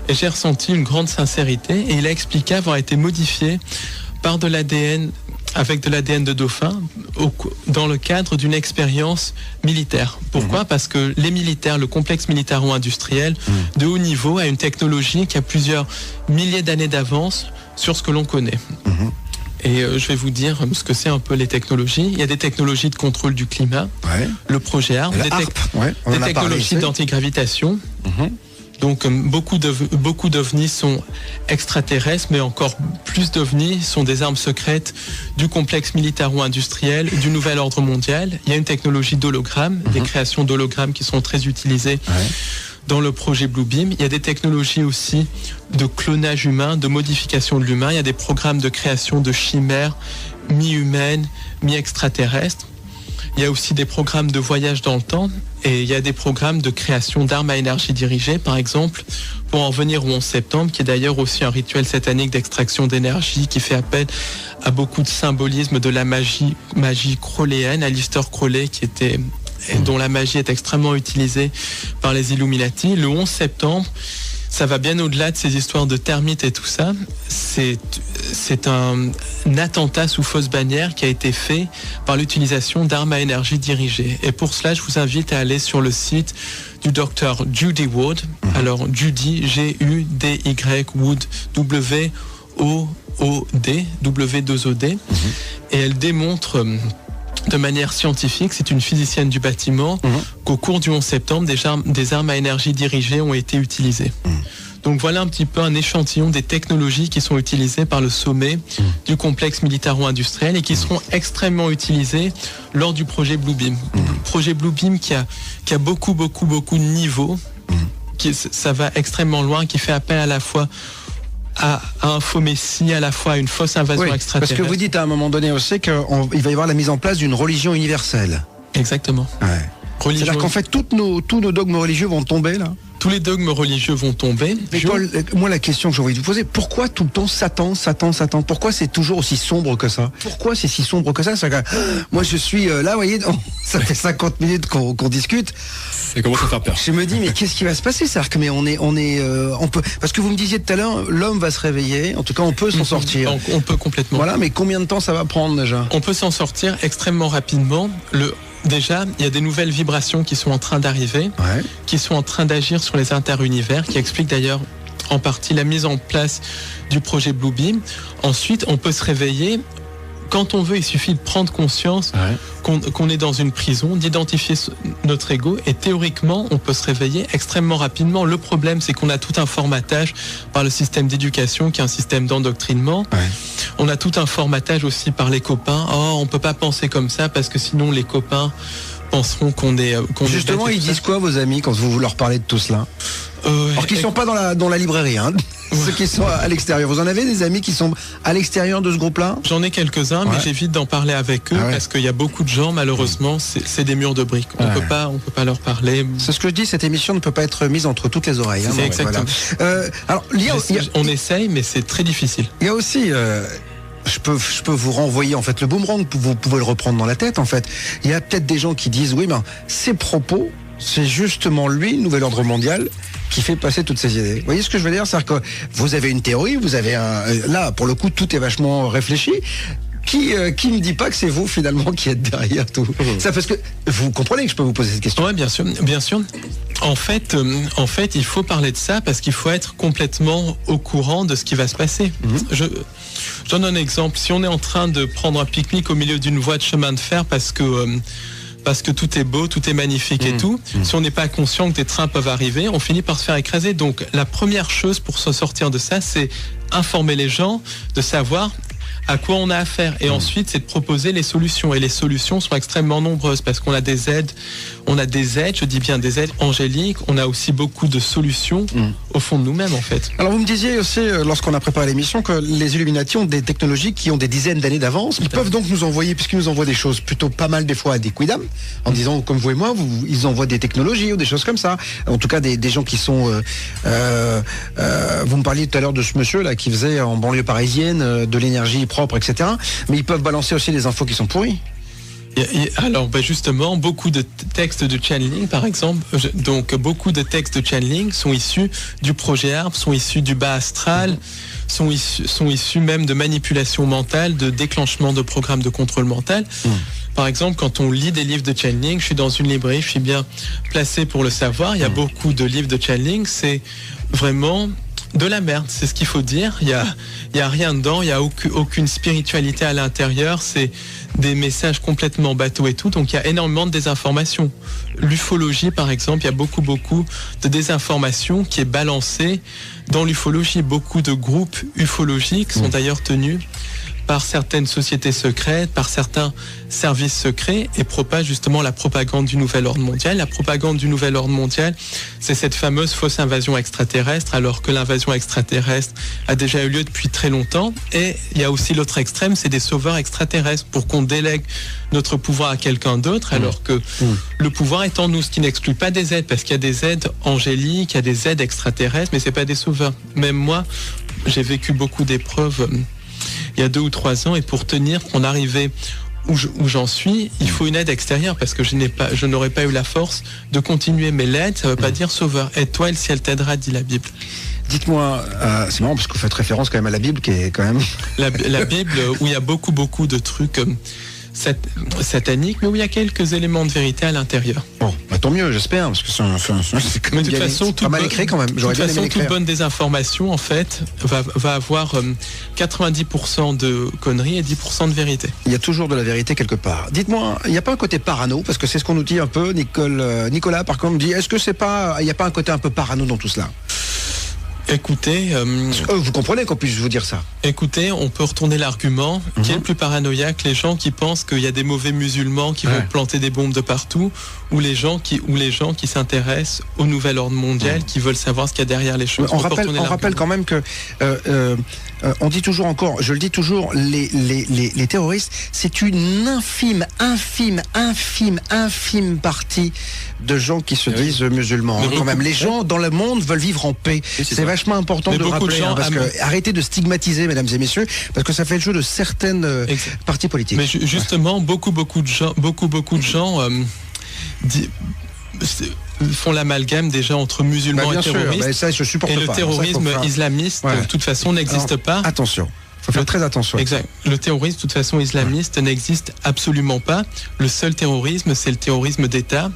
et j'ai ressenti une grande sincérité. Et il a expliqué avoir été modifié par de l'ADN, avec de l'ADN de dauphin, dans le cadre d'une expérience militaire. Pourquoi? Parce que les militaires, le complexe militaro-industriel de haut niveau a une technologie qui a plusieurs milliers d'années d'avance sur ce que l'on connaît. Et je vais vous dire ce que c'est un peu les technologies. Il y a des technologies de contrôle du climat, le projet ARP, des technologies d'antigravitation. Donc beaucoup d'ovnis sont extraterrestres, mais encore plus d'ovnis sont des armes secrètes du complexe militaro-industriel du nouvel ordre mondial. Il y a une technologie d'hologramme, des créations d'hologrammes qui sont très utilisées dans le projet Blue Beam. Il y a des technologies aussi de clonage humain, de modification de l'humain. Il y a des programmes de création de chimères mi-humaines, mi-extraterrestres. Il y a aussi des programmes de voyage dans le temps et il y a des programmes de création d'armes à énergie dirigée, par exemple, pour en venir au 11 septembre, qui est d'ailleurs aussi un rituel satanique d'extraction d'énergie qui fait appel à beaucoup de symbolisme de la magie crowléenne, Aleister Crowley, dont la magie est extrêmement utilisée par les Illuminati. Le 11 septembre, ça va bien au-delà de ces histoires de termites et tout ça. C'est un attentat sous fausse bannière qui a été fait par l'utilisation d'armes à énergie dirigées. Et pour cela, je vous invite à aller sur le site du docteur Judy Wood. Alors Judy, G-U-D-Y, Wood, W-O-O-D, W-2-O-D. Et elle démontre de manière scientifique, c'est une physicienne du bâtiment, qu'au cours du 11 septembre, des armes à énergie dirigées ont été utilisées. Donc voilà un petit peu un échantillon des technologies qui sont utilisées par le sommet du complexe militaro-industriel et qui seront extrêmement utilisées lors du projet Blue Beam. Projet Blue Beam qui a beaucoup de niveaux, ça va extrêmement loin, qui fait appel à la fois à un faux messie, à la fois à une fausse invasion extraterrestre. Parce que vous dites à un moment donné aussi qu'il va y avoir la mise en place d'une religion universelle. Exactement. C'est-à-dire qu'en fait tous nos dogmes religieux vont tomber là. tous les dogmes religieux vont tomber. Mais Paul, moi la question que j'ai envie de vous poser, pourquoi tout le temps Satan? Pourquoi c'est toujours aussi sombre que ça? Pourquoi c'est si sombre que ça? Moi je suis là, vous voyez, ça fait 50 minutes qu'on discute. Ça commence à faire peur. Je me dis, mais qu'est-ce qui va se passer? C'est-à-dire que, mais on peut, parce que vous me disiez tout à l'heure, l'homme va se réveiller. En tout cas, on peut s'en sortir. On peut complètement. Voilà, mais combien de temps ça va prendre déjà? On peut s'en sortir extrêmement rapidement. Déjà, il y a des nouvelles vibrations qui sont en train d'arriver, qui sont en train d'agir sur les interunivers, qui expliquent d'ailleurs en partie la mise en place du projet Bluebeam. Ensuite, on peut se réveiller. Quand on veut, il suffit de prendre conscience qu'on est dans une prison, d'identifier notre ego, et théoriquement, on peut se réveiller extrêmement rapidement. Le problème, c'est qu'on a tout un formatage par le système d'éducation, qui est un système d'endoctrinement. On a tout un formatage aussi par les copains. Oh, on peut pas penser comme ça, parce que sinon les copains penseront qu'on est... Justement, ils disent quoi, vos amis, quand vous leur parlez de tout cela? Alors qu'ils sont pas dans la librairie, hein. Ceux qui sont à l'extérieur. Vous en avez des amis qui sont à l'extérieur de ce groupe-là? J'en ai quelques-uns, mais j'évite d'en parler avec eux parce qu'il y a beaucoup de gens, malheureusement, c'est des murs de briques. On peut pas leur parler. C'est ce que je dis, cette émission ne peut pas être mise entre toutes les oreilles. C'est exactement. Voilà. Alors, on essaye, mais c'est très difficile. Il y a aussi... Je peux vous renvoyer en fait le boomerang, vous pouvez le reprendre dans la tête en fait. Il y a peut-être des gens qui disent oui, mais ces propos, c'est justement lui, le nouvel ordre mondial, qui fait passer toutes ces idées. Vous voyez ce que je veux dire? C'est-à-dire que vous avez une théorie, vous avez là, pour le coup, tout est vachement réfléchi. Qui ne dit pas que c'est vous finalement qui êtes derrière tout ça? Parce que vous comprenez que je peux vous poser cette question. Oui, bien sûr, bien sûr. En fait, il faut parler de ça parce qu'il faut être complètement au courant de ce qui va se passer. Je donne un exemple. Si on est en train de prendre un pique-nique au milieu d'une voie de chemin de fer parce que tout est beau, tout est magnifique et tout, si on n'est pas conscient que des trains peuvent arriver, on finit par se faire écraser. Donc la première chose pour se sortir de ça, c'est informer les gens, de savoir à quoi on a affaire. Et ensuite, c'est de proposer les solutions. Et les solutions sont extrêmement nombreuses parce qu'on a des aides. Je dis bien des aides angéliques. On a aussi beaucoup de solutions au fond de nous-mêmes, en fait. Alors, vous me disiez aussi, lorsqu'on a préparé l'émission, que les Illuminati ont des technologies qui ont des dizaines d'années d'avance. Ils peuvent donc nous envoyer, puisqu'ils nous envoient des choses plutôt pas mal des fois à des quidam, en disant, comme vous et moi, ils envoient des technologies ou des choses comme ça. En tout cas, des gens qui sont... vous me parliez tout à l'heure de ce monsieur-là qui faisait en banlieue parisienne de l'énergie propre, etc. Mais ils peuvent balancer aussi des infos qui sont pourries. Alors, justement, beaucoup de textes de channeling, par exemple, donc beaucoup de textes de channeling sont issus du projet ARP, sont issus du bas astral, sont issus même de manipulation mentale, de déclenchement de programmes de contrôle mental. Par exemple, quand on lit des livres de channeling, je suis dans une librairie, je suis bien placé pour le savoir, il y a beaucoup de livres de channeling, c'est vraiment de la merde, c'est ce qu'il faut dire. Il y a rien dedans, il y a aucune spiritualité à l'intérieur, c'est des messages complètement bateaux et tout, donc il y a énormément de désinformation. L'ufologie, par exemple, il y a beaucoup de désinformation qui est balancée dans l'ufologie. Beaucoup de groupes ufologiques sont d'ailleurs tenus par certaines sociétés secrètes, par certains services secrets, et propagent justement la propagande du nouvel ordre mondial. La propagande du nouvel ordre mondial, c'est cette fameuse fausse invasion extraterrestre, alors que l'invasion extraterrestre a déjà eu lieu depuis très longtemps. Et il y a aussi l'autre extrême, c'est des sauveurs extraterrestres, pour qu'on délègue notre pouvoir à quelqu'un d'autre, alors que le pouvoir est en nous, ce qui n'exclut pas des aides, parce qu'il y a des aides angéliques, il y a des aides extraterrestres, mais c'est pas des sauveurs. Même moi, j'ai vécu beaucoup d'épreuves il y a 2 ou 3 ans, et pour tenir, qu'on arrivait où j'en suis, il faut une aide extérieure, parce que je n'aurais pas eu la force de continuer. Mais l'aide, ça ne veut pas dire sauveur. Aide-toi, et le ciel t'aidera, dit la Bible. Dites-moi, c'est marrant parce que vous faites référence quand même à la Bible, qui est quand même... La Bible, où il y a beaucoup de trucs sataniques, mais où il y a quelques éléments de vérité à l'intérieur. Bon, tant mieux, j'espère, parce que c'est quand même de toute façon, pas mal écrit quand même. De toute façon, toute bonne désinformation, en fait, va avoir 90% de conneries et 10% de vérité. Il y a toujours de la vérité quelque part. Dites-moi, il n'y a pas un côté parano, parce que c'est ce qu'on nous dit un peu. Nicolas, par contre, me dit, est-ce que il n'y a pas un côté un peu parano dans tout cela? Écoutez... vous comprenez qu'on puisse vous dire ça? Écoutez, on peut retourner l'argument. Qui est le plus paranoïaque? Les gens qui pensent qu'il y a des mauvais musulmans qui vont planter des bombes de partout, ou les gens qui s'intéressent au nouvel ordre mondial, qui veulent savoir ce qu'il y a derrière les choses. On rappelle quand même que on dit toujours encore, je le dis toujours, les terroristes, c'est une infime partie de gens qui se disent musulmans. Quand même, les gens dans le monde veulent vivre en paix. C'est vachement important de rappeler, parce que arrêtez de stigmatiser, mesdames et messieurs, parce que ça fait le jeu de certaines partis politiques. Mais justement, beaucoup de gens font l'amalgame déjà entre musulmans et terroristes. Ça, je supporte et le pas. terrorisme islamiste, de toute façon, n'existe pas. Attention. Il faut faire très attention. Exact. Le terrorisme, de toute façon, islamiste n'existe absolument pas. Le seul terrorisme, c'est le terrorisme d'État,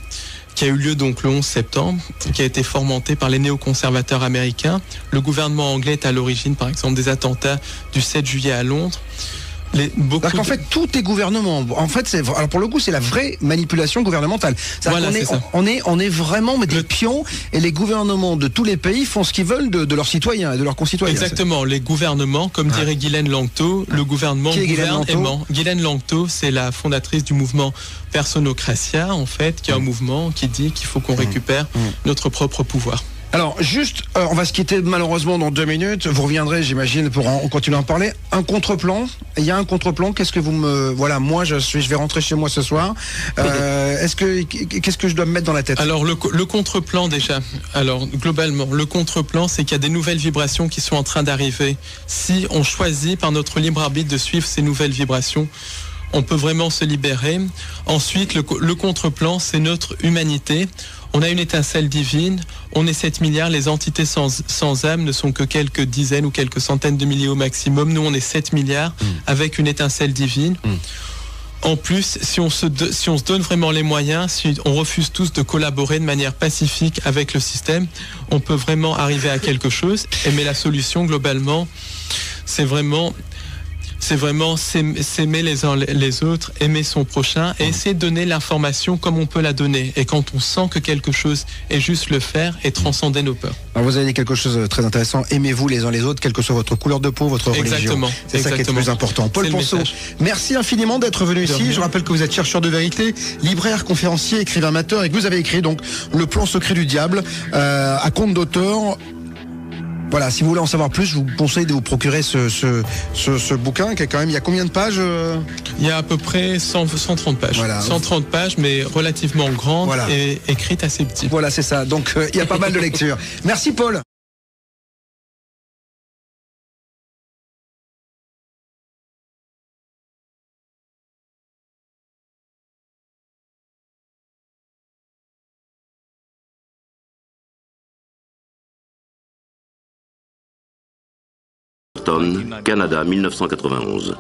qui a eu lieu donc le 11 septembre, qui a été fomenté par les néoconservateurs américains. Le gouvernement anglais est à l'origine, par exemple, des attentats du 7 juillet à Londres. Parce qu'en fait, tout est gouvernement. En fait, alors pour le coup, c'est la vraie manipulation gouvernementale. Voilà, on est vraiment des pions, et les gouvernements de tous les pays font ce qu'ils veulent de leurs citoyens et de leurs concitoyens. Exactement. Les gouvernements, comme dirait Ghislaine Langto, le gouvernement gouverne aimant. Ghislaine Langto, c'est la fondatrice du mouvement Personocratia, en fait, qui est un mouvement qui dit qu'il faut qu'on récupère notre propre pouvoir. Alors, juste, on va se quitter malheureusement dans 2 minutes. Vous reviendrez, j'imagine, pour en continuer à en parler. Un contre-plan. Il y a un contre-plan. Qu'est-ce que vous me... Voilà, moi, je vais rentrer chez moi ce soir. Qu'est-ce que je dois me mettre dans la tête? Alors, le contre-plan, déjà. Alors, globalement, le contre-plan, c'est qu'il y a des nouvelles vibrations qui sont en train d'arriver. Si on choisit par notre libre arbitre de suivre ces nouvelles vibrations, on peut vraiment se libérer. Ensuite, le contre-plan, c'est notre humanité. On a une étincelle divine, on est 7 milliards, les entités sans âme ne sont que quelques dizaines ou quelques centaines de milliers au maximum. Nous, on est 7 milliards avec une étincelle divine. En plus, si on se donne vraiment les moyens, si on refuse tous de collaborer de manière pacifique avec le système, on peut vraiment arriver à quelque chose. Mais la solution, globalement, c'est vraiment s'aimer les uns les autres, aimer son prochain et essayer de donner l'information comme on peut la donner. Et quand on sent que quelque chose est juste le faire et transcender nos peurs. Alors vous avez dit quelque chose de très intéressant. Aimez-vous les uns les autres, quelle que soit votre couleur de peau, votre religion. C'est ça qui est le plus important. Paul Ponceau, merci infiniment d'être venu ici. Je rappelle que vous êtes chercheur de vérité, libraire, conférencier, écrivain amateur et que vous avez écrit donc Le plan secret du diable à compte d'auteur. Voilà, si vous voulez en savoir plus, je vous conseille de vous procurer ce bouquin qui est quand même, il y a combien de pages Il y a à peu près 130 pages. Voilà. 130 pages, mais relativement grandes et écrites assez petites. Voilà, c'est ça. Donc, il y a pas mal de lectures. Merci, Paul. Canada, 1991.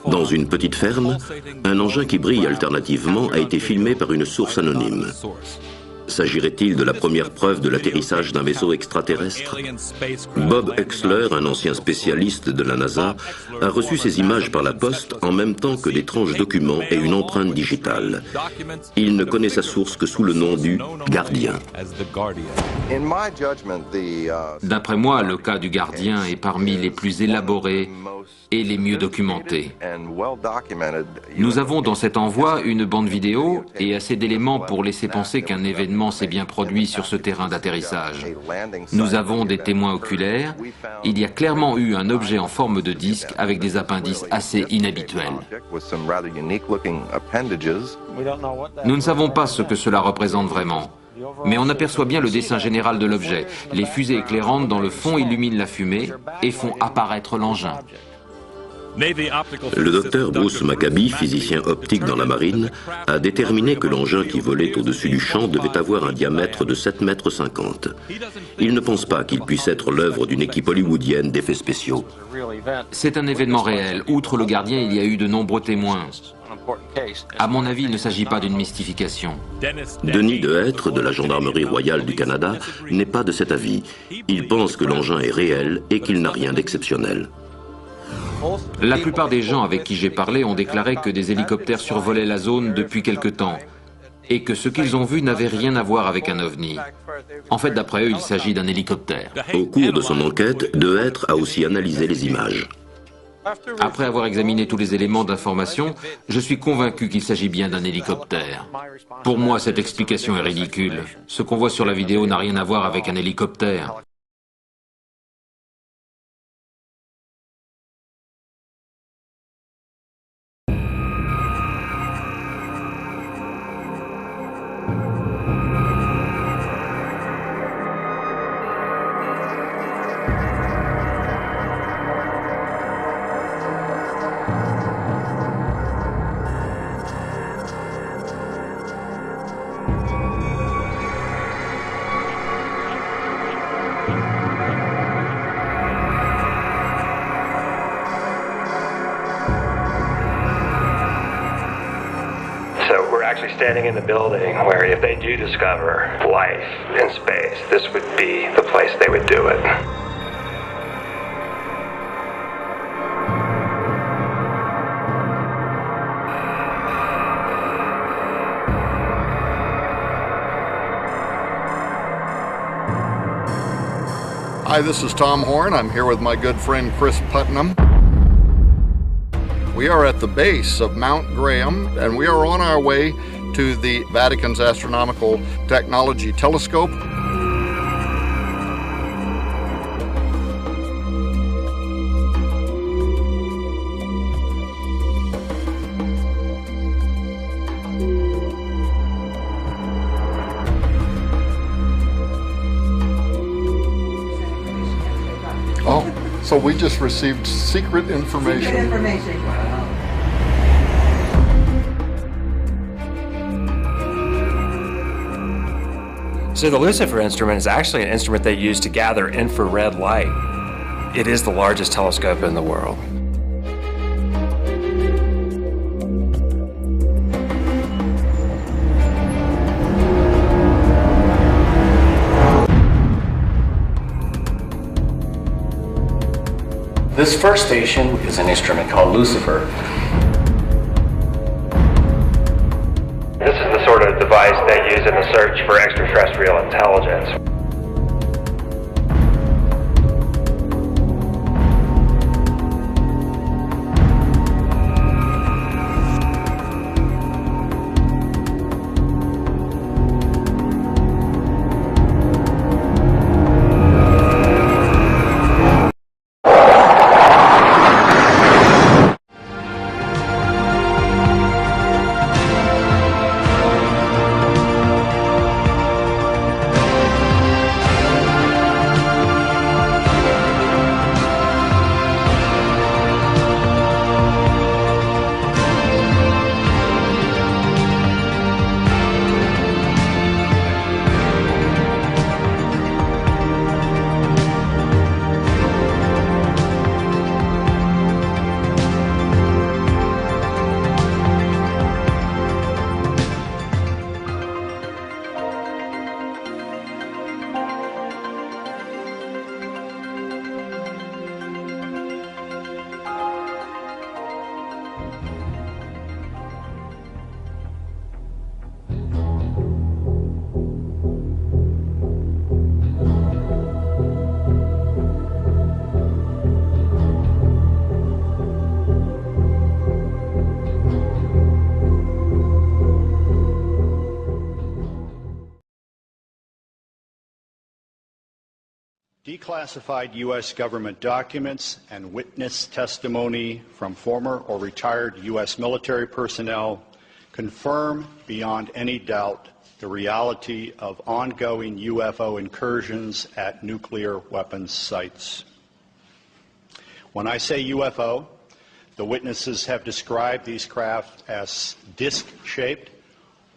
Dans une petite ferme, un engin qui brille alternativement a été filmé par une source anonyme. S'agirait-il de la première preuve de l'atterrissage d'un vaisseau extraterrestre? Bob Exler, un ancien spécialiste de la NASA, a reçu ces images par la poste en même temps que d'étranges documents et une empreinte digitale. Il ne connaît sa source que sous le nom du Gardien. D'après moi, le cas du Gardien est parmi les plus élaborés et les mieux documentés. Nous avons dans cet envoi une bande vidéo et assez d'éléments pour laisser penser qu'un événement s'est bien produit sur ce terrain d'atterrissage. Nous avons des témoins oculaires. Il y a clairement eu un objet en forme de disque avec des appendices assez inhabituels. Nous ne savons pas ce que cela représente vraiment. Mais on aperçoit bien le dessin général de l'objet. Les fusées éclairantes dans le fond illuminent la fumée et font apparaître l'engin. Le docteur Bruce Maccabi, physicien optique dans la marine, a déterminé que l'engin qui volait au-dessus du champ devait avoir un diamètre de 7,50 mètres. Il ne pense pas qu'il puisse être l'œuvre d'une équipe hollywoodienne d'effets spéciaux. C'est un événement réel. Outre le Gardien, il y a eu de nombreux témoins. À mon avis, il ne s'agit pas d'une mystification. Denis Dehêtre, de la Gendarmerie royale du Canada, n'est pas de cet avis. Il pense que l'engin est réel et qu'il n'a rien d'exceptionnel. La plupart des gens avec qui j'ai parlé ont déclaré que des hélicoptères survolaient la zone depuis quelque temps. et que ce qu'ils ont vu n'avait rien à voir avec un ovni. En fait, d'après eux, il s'agit d'un hélicoptère. Au cours de son enquête, De Hêtre a aussi analysé les images. Après avoir examiné tous les éléments d'information, je suis convaincu qu'il s'agit bien d'un hélicoptère. Pour moi, cette explication est ridicule. Ce qu'on voit sur la vidéo n'a rien à voir avec un hélicoptère. Standing in the building where if they do discover life in space, this would be the place they would do it. Hi, this is Tom Horn. I'm here with my good friend Chris Putnam. We are at the base of Mount Graham, and we are on our way to the Vatican's Astronomical Technology Telescope. Oh, so we just received secret information. Secret information. So the Lucifer instrument is actually an instrument they use to gather infrared light. It is the largest telescope in the world. This first station is an instrument called Lucifer. This is the sort of device they use in the search for extraterrestrial intelligence. Declassified U.S. government documents and witness testimony from former or retired U.S. military personnel confirm beyond any doubt the reality of ongoing UFO incursions at nuclear weapons sites. When I say UFO, the witnesses have described these craft as disc-shaped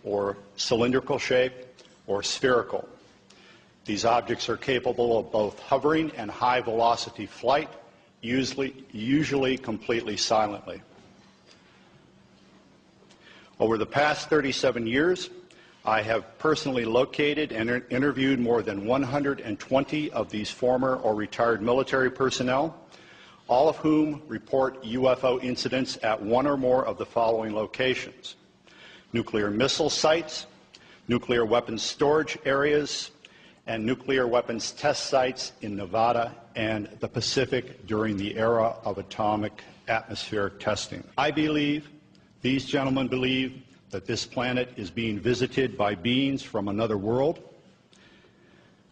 or cylindrical-shaped or spherical. These objects are capable of both hovering and high-velocity flight, usually completely silently. Over the past 37 years, I have personally located and interviewed more than 120 of these former or retired military personnel, all of whom report UFO incidents at one or more of the following locations: nuclear missile sites, nuclear weapons storage areas, and nuclear weapons test sites in Nevada and the Pacific during the era of atomic atmospheric testing. I believe, these gentlemen believe, that this planet is being visited by beings from another world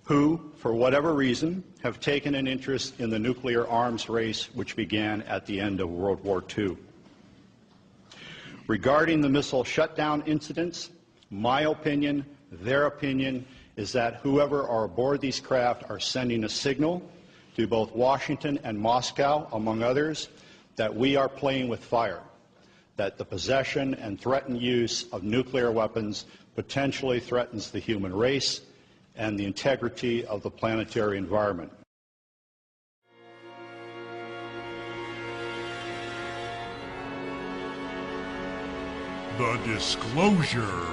who, for whatever reason, have taken an interest in the nuclear arms race which began at the end of World War II. Regarding the missile shutdown incidents, my opinion, their opinion, is that whoever are aboard these craft are sending a signal to both Washington and Moscow, among others, that we are playing with fire, that the possession and threatened use of nuclear weapons potentially threatens the human race and the integrity of the planetary environment. The disclosure.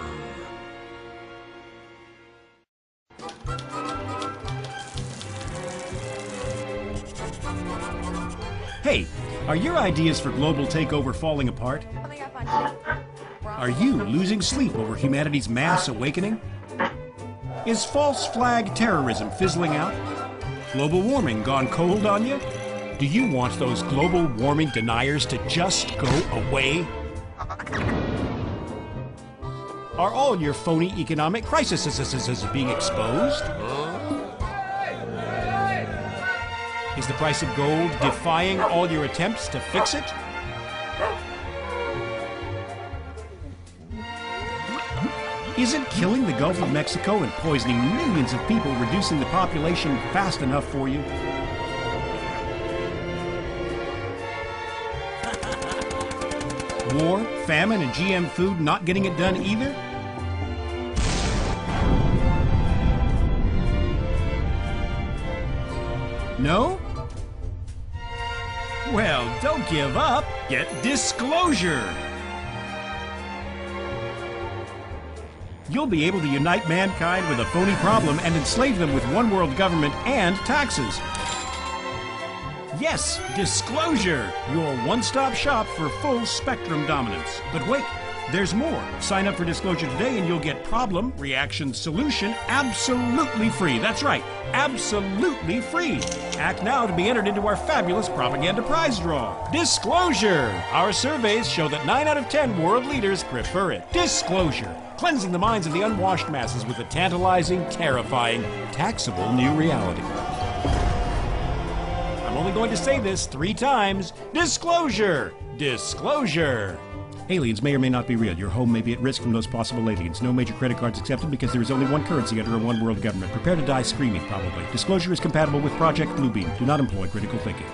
Hey, are your ideas for global takeover falling apart? Are you losing sleep over humanity's mass awakening? Is false flag terrorism fizzling out? Global warming gone cold on you? Do you want those global warming deniers to just go away? Are all your phony economic crises being exposed? Is the price of gold defying all your attempts to fix it? Isn't killing the Gulf of Mexico and poisoning millions of people reducing the population fast enough for you? War, famine, and GM food not getting it done either? No? Well, don't give up. Get disclosure. You'll be able to unite mankind with a phony problem and enslave them with one world government and taxes. Yes, disclosure. Your one-stop shop for full spectrum dominance. But wait, there's more. Sign up for Disclosure today and you'll get problem, reaction, solution absolutely free. That's right, absolutely free. Act now to be entered into our fabulous propaganda prize draw. Disclosure. Our surveys show that 9 out of 10 world leaders prefer it. Disclosure. Cleansing the minds of the unwashed masses with a tantalizing, terrifying, taxable new reality. I'm only going to say this 3 times. Disclosure! Disclosure! Aliens may or may not be real. Your home may be at risk from those possible aliens. No major credit cards accepted because there is only one currency under a one world government. Prepare to die screaming, probably. Disclosure is compatible with Project Bluebeam. Do not employ critical thinking.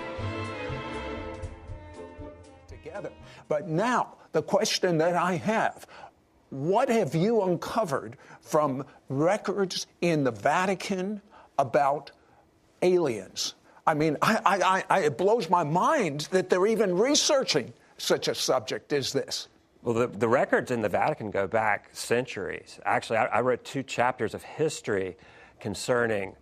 Together. But now, the question that I have, what have you uncovered from records in the Vatican about aliens? I mean, it blows my mind that they're even researching such a subject as this. Well, the records in the Vatican go back centuries. Actually, I wrote 2 chapters of history concerning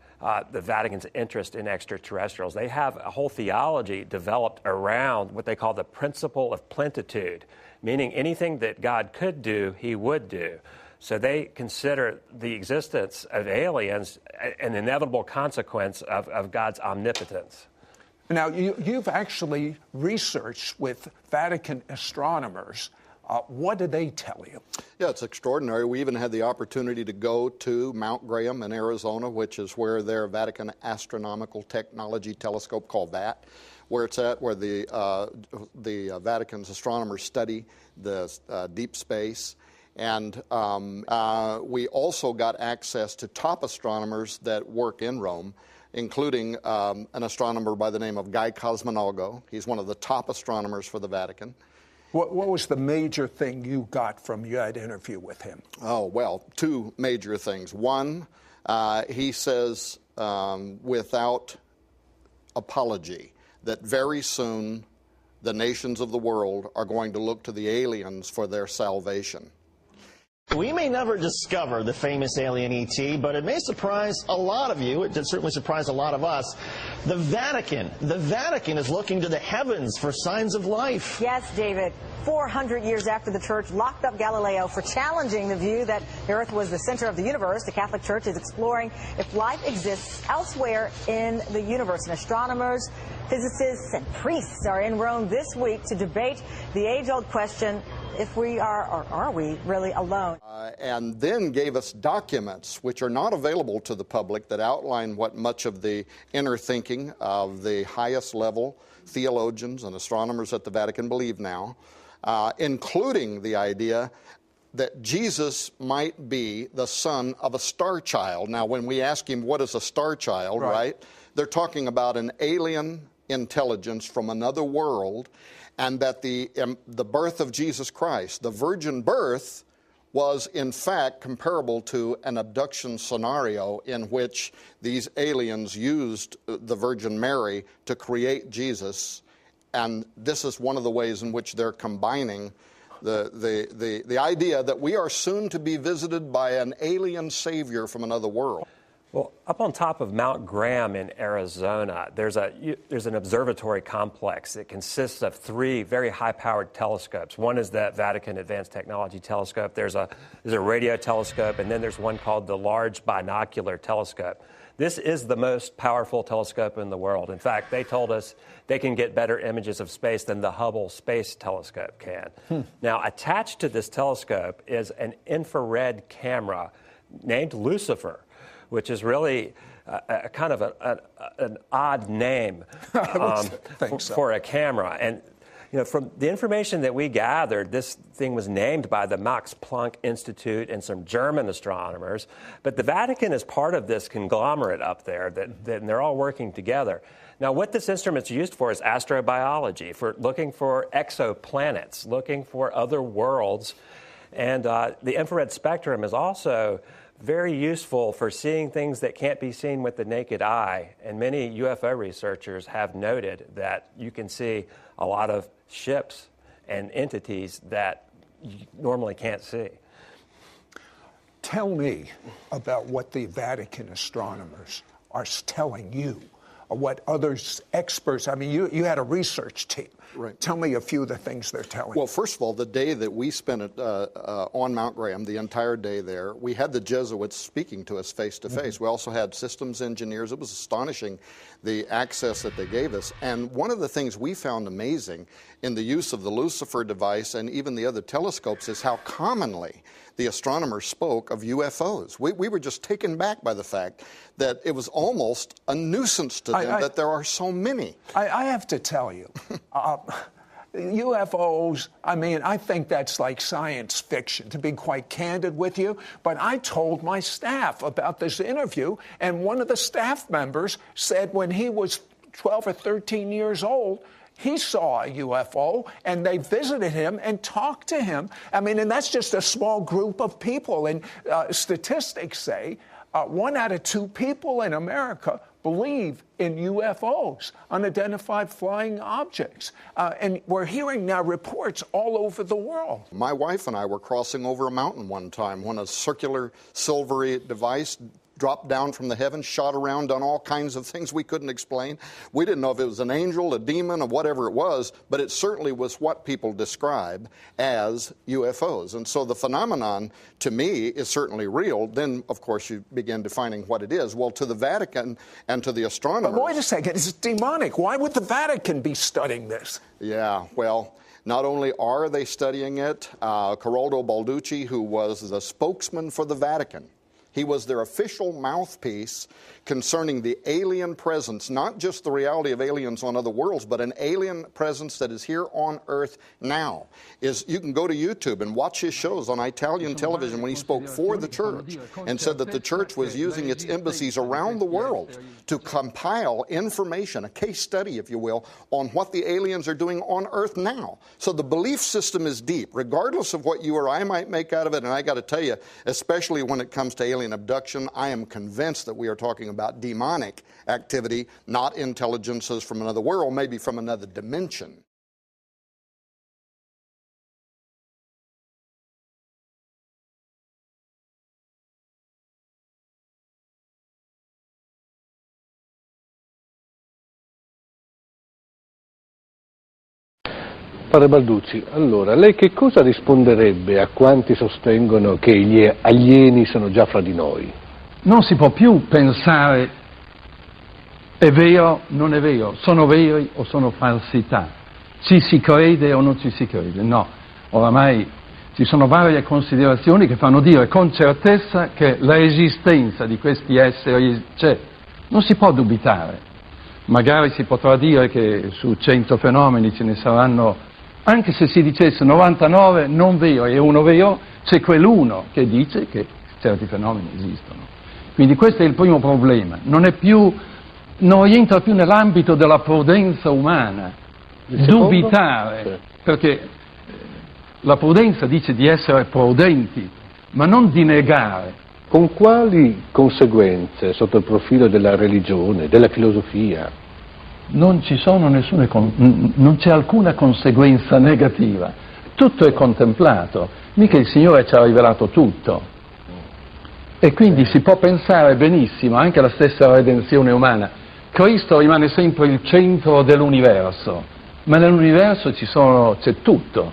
the Vatican's interest in extraterrestrials. They have a whole theology developed around what they call the principle of plenitude, meaning anything that God could do, he would do. So they consider the existence of aliens an inevitable consequence of God's omnipotence. Now, you've actually researched with Vatican astronomers. What do they tell you? Yeah, it's extraordinary. We even had the opportunity to go to Mount Graham in Arizona, which is where their Vatican Astronomical Technology Telescope, called VAT, where it's at, where the Vatican's astronomers study the deep space. And we also got access to top astronomers that work in Rome, including an astronomer by the name of Guy Cosmonalgo. He's one of the top astronomers for the Vatican. What was the major thing you got from that interview with him? Oh, well, 2 major things. One, he says without apology that very soon the nations of the world are going to look to the aliens for their salvation. We may never discover the famous alien ET, but it may surprise a lot of you. It did certainly surprise a lot of us. The Vatican is looking to the heavens for signs of life. Yes, David. 400 years after the church locked up Galileo for challenging the view that the Earth was the center of the universe, the Catholic Church is exploring if life exists elsewhere in the universe. And astronomers, physicists, and priests are in Rome this week to debate the age-old question, if we are, or are we really alone? And then gave us documents which are not available to the public that outline what much of the inner thinking of the highest level theologians and astronomers at the Vatican believe now, including the idea that Jesus might be the son of a star child. Now, when we ask him what is a star child, right, they're talking about an alien intelligence from another world, and that the birth of Jesus Christ, the virgin birth, was in fact comparable to an abduction scenario in which these aliens used the Virgin Mary to create Jesus. And this is one of the ways in which they're combining the idea that we are soon to be visited by an alien savior from another world. Well, up on top of Mount Graham in Arizona, there's an observatory complex that consists of 3 very high-powered telescopes. One is the Vatican Advanced Technology Telescope. There's a radio telescope, and then there's one called the Large Binocular Telescope. This is the most powerful telescope in the world. In fact, they told us they can get better images of space than the Hubble Space Telescope can. Now, attached to this telescope is an infrared camera named Lucifer, which is really a kind of an odd name for a camera. And you know, from the information that we gathered, this thing was named by the Max Planck Institute and some German astronomers. But the Vatican is part of this conglomerate up there, that they're all working together. Now, what this instrument's used for is astrobiology, for looking for exoplanets, looking for other worlds. And the infrared spectrum is also very useful for seeing things that can't be seen with the naked eye. And many UFO researchers have noted that you can see a lot of ships and entities that you normally can't see. Tell me about what the Vatican astronomers are telling you, or what others, experts, I mean, you had a research team. Right. Tell me a few of the things they're telling you. Well, first of all, the day that we spent on Mount Graham, the entire day there, we had the Jesuits speaking to us face to face. We also had systems engineers. It was astonishing, the access that they gave us. And one of the things we found amazing in the use of the Lucifer device and even the other telescopes is how commonly the astronomers spoke of UFOs. We were just taken back by the fact that it was almost a nuisance to them that there are so many. I have to tell you, UFOs, I mean, I think that's like science fiction, to be quite candid with you. But I told my staff about this interview, and one of the staff members said when he was 12 or 13 years old, he saw a UFO, and they visited him and talked to him. I mean, and that's just a small group of people. And statistics say 1 out of 2 people in America believe in UFOs, unidentified flying objects. And we're hearing now reports all over the world. My wife and I were crossing over a mountain one time when a circular silvery device dropped down from the heavens, shot around, done all kinds of things we couldn't explain. We didn't know if it was an angel, a demon, or whatever it was, but it certainly was what people describe as UFOs. And so the phenomenon, to me, is certainly real. Then, of course, you begin defining what it is. Well, to the Vatican and to the astronomers... But wait a second, it's demonic. Why would the Vatican be studying this? Yeah, well... Not only are they studying it, Corrado Balducci, who was the spokesman for the Vatican, he was their official mouthpiece concerning the alien presence, not just the reality of aliens on other worlds, but an alien presence that is here on Earth now. You can go to YouTube and watch his shows on Italian television when he spoke for the church and said that the church was using its embassies around the world to compile information, a case study, if you will, on what the aliens are doing on Earth now. So the belief system is deep, regardless of what you or I might make out of it. And I got to tell you, especially when it comes to alien abduction, I am convinced that we are talking about demonic activity, not intelligences from another world, maybe from another dimension. Padre Balducci, allora, lei che cosa risponderebbe a quanti sostengono che gli alieni sono già fra di noi? Non si può più pensare è vero, non è vero, sono veri o sono falsità, ci si crede o non ci si crede, no, oramai ci sono varie considerazioni che fanno dire con certezza che l'esistenza di questi esseri c'è, non si può dubitare. Magari si potrà dire che su 100 fenomeni ce ne saranno, anche se si dicesse 99 non vero e uno vero, c'è quell'uno che dice che certi fenomeni esistono. Quindi questo è il primo problema, non rientra più nell'ambito della prudenza umana, dubitare, perché la prudenza dice di essere prudenti, ma non di negare. Con quali conseguenze sotto il profilo della religione, della filosofia? Non c'è alcuna conseguenza negativa, tutto è contemplato, mica il Signore ci ha rivelato tutto. E quindi si può pensare benissimo, anche alla stessa redenzione umana, Cristo rimane sempre il centro dell'universo, ma nell'universo c'è tutto,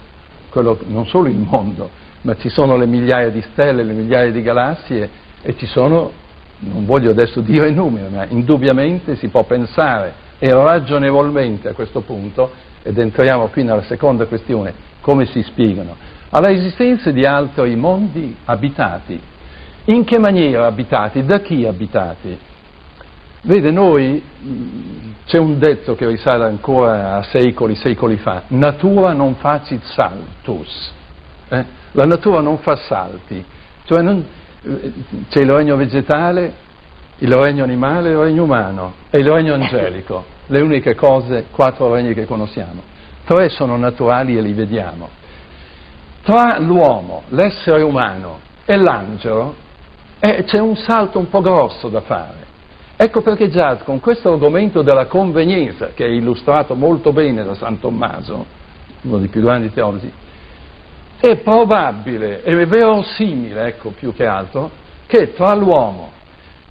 non solo il mondo, ma ci sono le migliaia di stelle, le migliaia di galassie e ci sono, non voglio adesso dire i numeri, ma indubbiamente si può pensare e ragionevolmente a questo punto, ed entriamo qui nella seconda questione, come si spiegano, alla esistenza di altri mondi abitati. In che maniera abitati? Da chi abitati? Vede, c'è un detto che risale ancora a secoli fa, natura non facit saltus, la natura non fa salti, cioè c'è il regno vegetale, il regno animale, il regno umano e il regno angelico, le uniche cose, 4 regni che conosciamo. 3 sono naturali e li vediamo. Tra l'uomo, l'essere umano e l'angelo c'è un salto un po' grosso da fare. Ecco perché già con questo argomento della convenienza, che è illustrato molto bene da San Tommaso, uno dei più grandi teologi, è probabile, è verosimile, ecco più che altro, che tra l'uomo,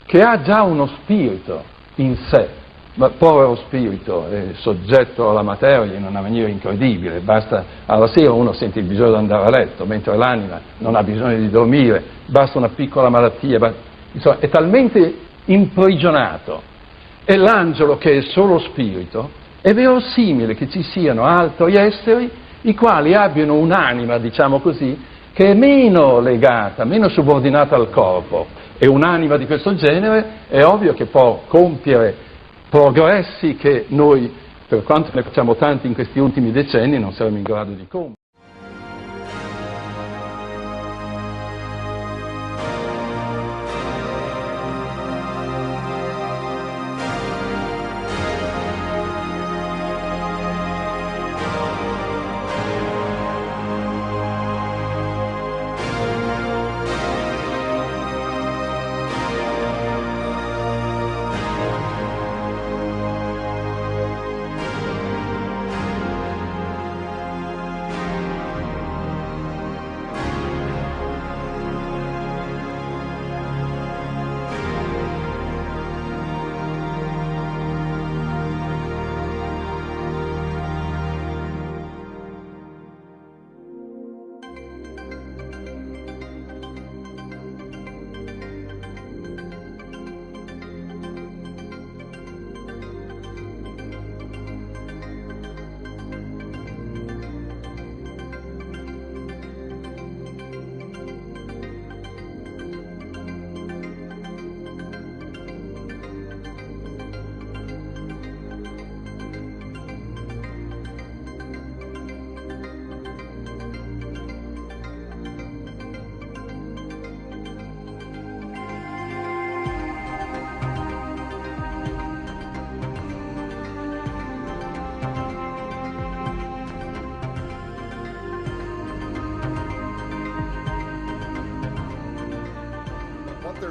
che ha già uno spirito in sé, ma povero spirito, è soggetto alla materia in una maniera incredibile, basta alla sera uno sente il bisogno di andare a letto, mentre l'anima non ha bisogno di dormire, basta una piccola malattia, insomma, è talmente imprigionato. E l'angelo, che è solo spirito, è verosimile che ci siano altri esseri i quali abbiano un'anima, diciamo così, che è meno legata, meno subordinata al corpo. E un'anima di questo genere è ovvio che può compiere progressi che noi, per quanto ne facciamo tanti in questi ultimi decenni, non saremo in grado di compiere.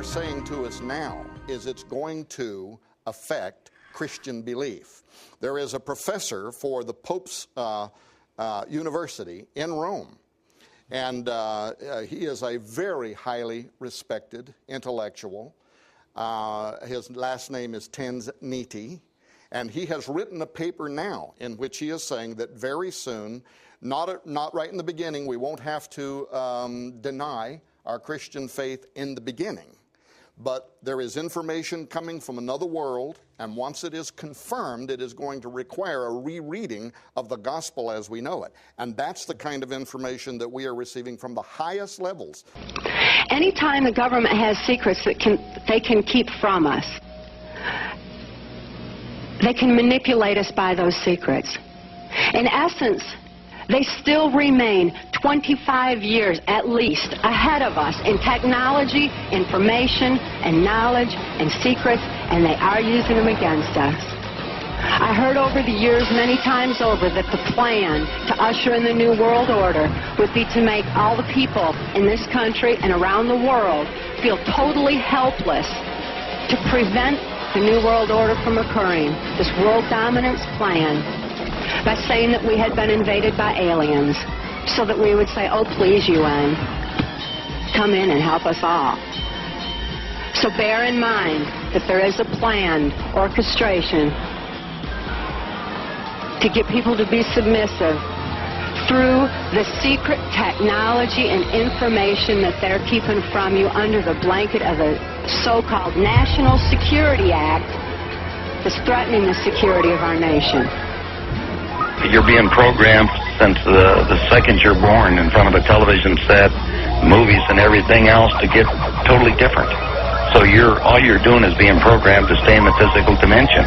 Saying to us now is it's going to affect Christian belief. There is a professor for the Pope's University in Rome, and he is a very highly respected intellectual. His last name is Tenznieti, And he has written a paper now in which he is saying that very soon, not right in the beginning, we won't have to deny our Christian faith in the beginning. But there is information coming from another world, and once it is confirmed, it is going to require a rereading of the gospel as we know it. And that's the kind of information that we are receiving from the highest levels. Anytime the government has secrets that they can keep from us, they can manipulate us by those secrets. In essence, they still remain 25 years at least ahead of us in technology, information, and knowledge, and secrets, and they are using them against us. I heard over the years many times over that the plan to usher in the New World Order would be to make all the people in this country and around the world feel totally helpless to prevent the New World Order from occurring, this world dominance plan, by saying that we had been invaded by aliens, so that we would say, oh, please, UN, come in and help us all. So bear in mind that there is a planned orchestration to get people to be submissive through the secret technology and information that they're keeping from you under the blanket of a so-called National Security Act that's threatening the security of our nation. You're being programmed since the second you're born in front of a television set, movies and everything else to get totally different. So all you're doing is being programmed to stay in the physical dimension.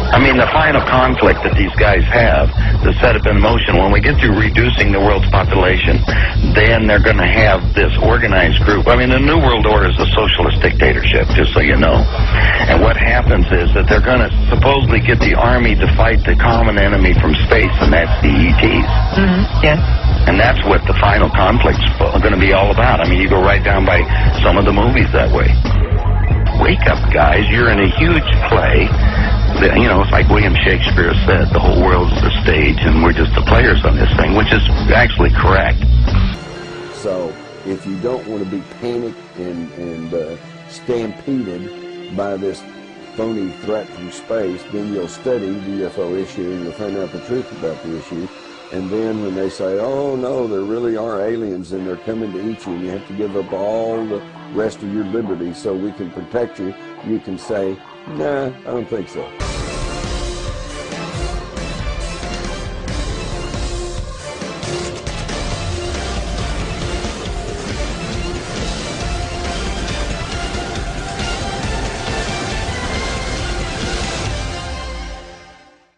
I mean, the final conflict that these guys have to set up in motion, when we get through reducing the world's population, then they're going to have this organized group. I mean, the New World Order is a socialist dictatorship, just so you know. And what happens is that they're going to supposedly get the army to fight the common enemy from space, and that's the ETs. Mm-hmm. Yeah. And that's what the final conflict's going to be all about. I mean, you go right down by some of the movies that way. Wake up, guys. You're in a huge play. You know, it's like William Shakespeare said, the whole world's the stage and we're just the players on this thing, which is actually correct. So if you don't want to be panicked and stampeded by this phony threat from space, then you'll study the UFO issue and you'll find out the truth about the issue. And then when they say, oh no, there really are aliens and they're coming to eat you and you have to give up all the rest of your liberty so we can protect you, you can say, nah, I don't think so.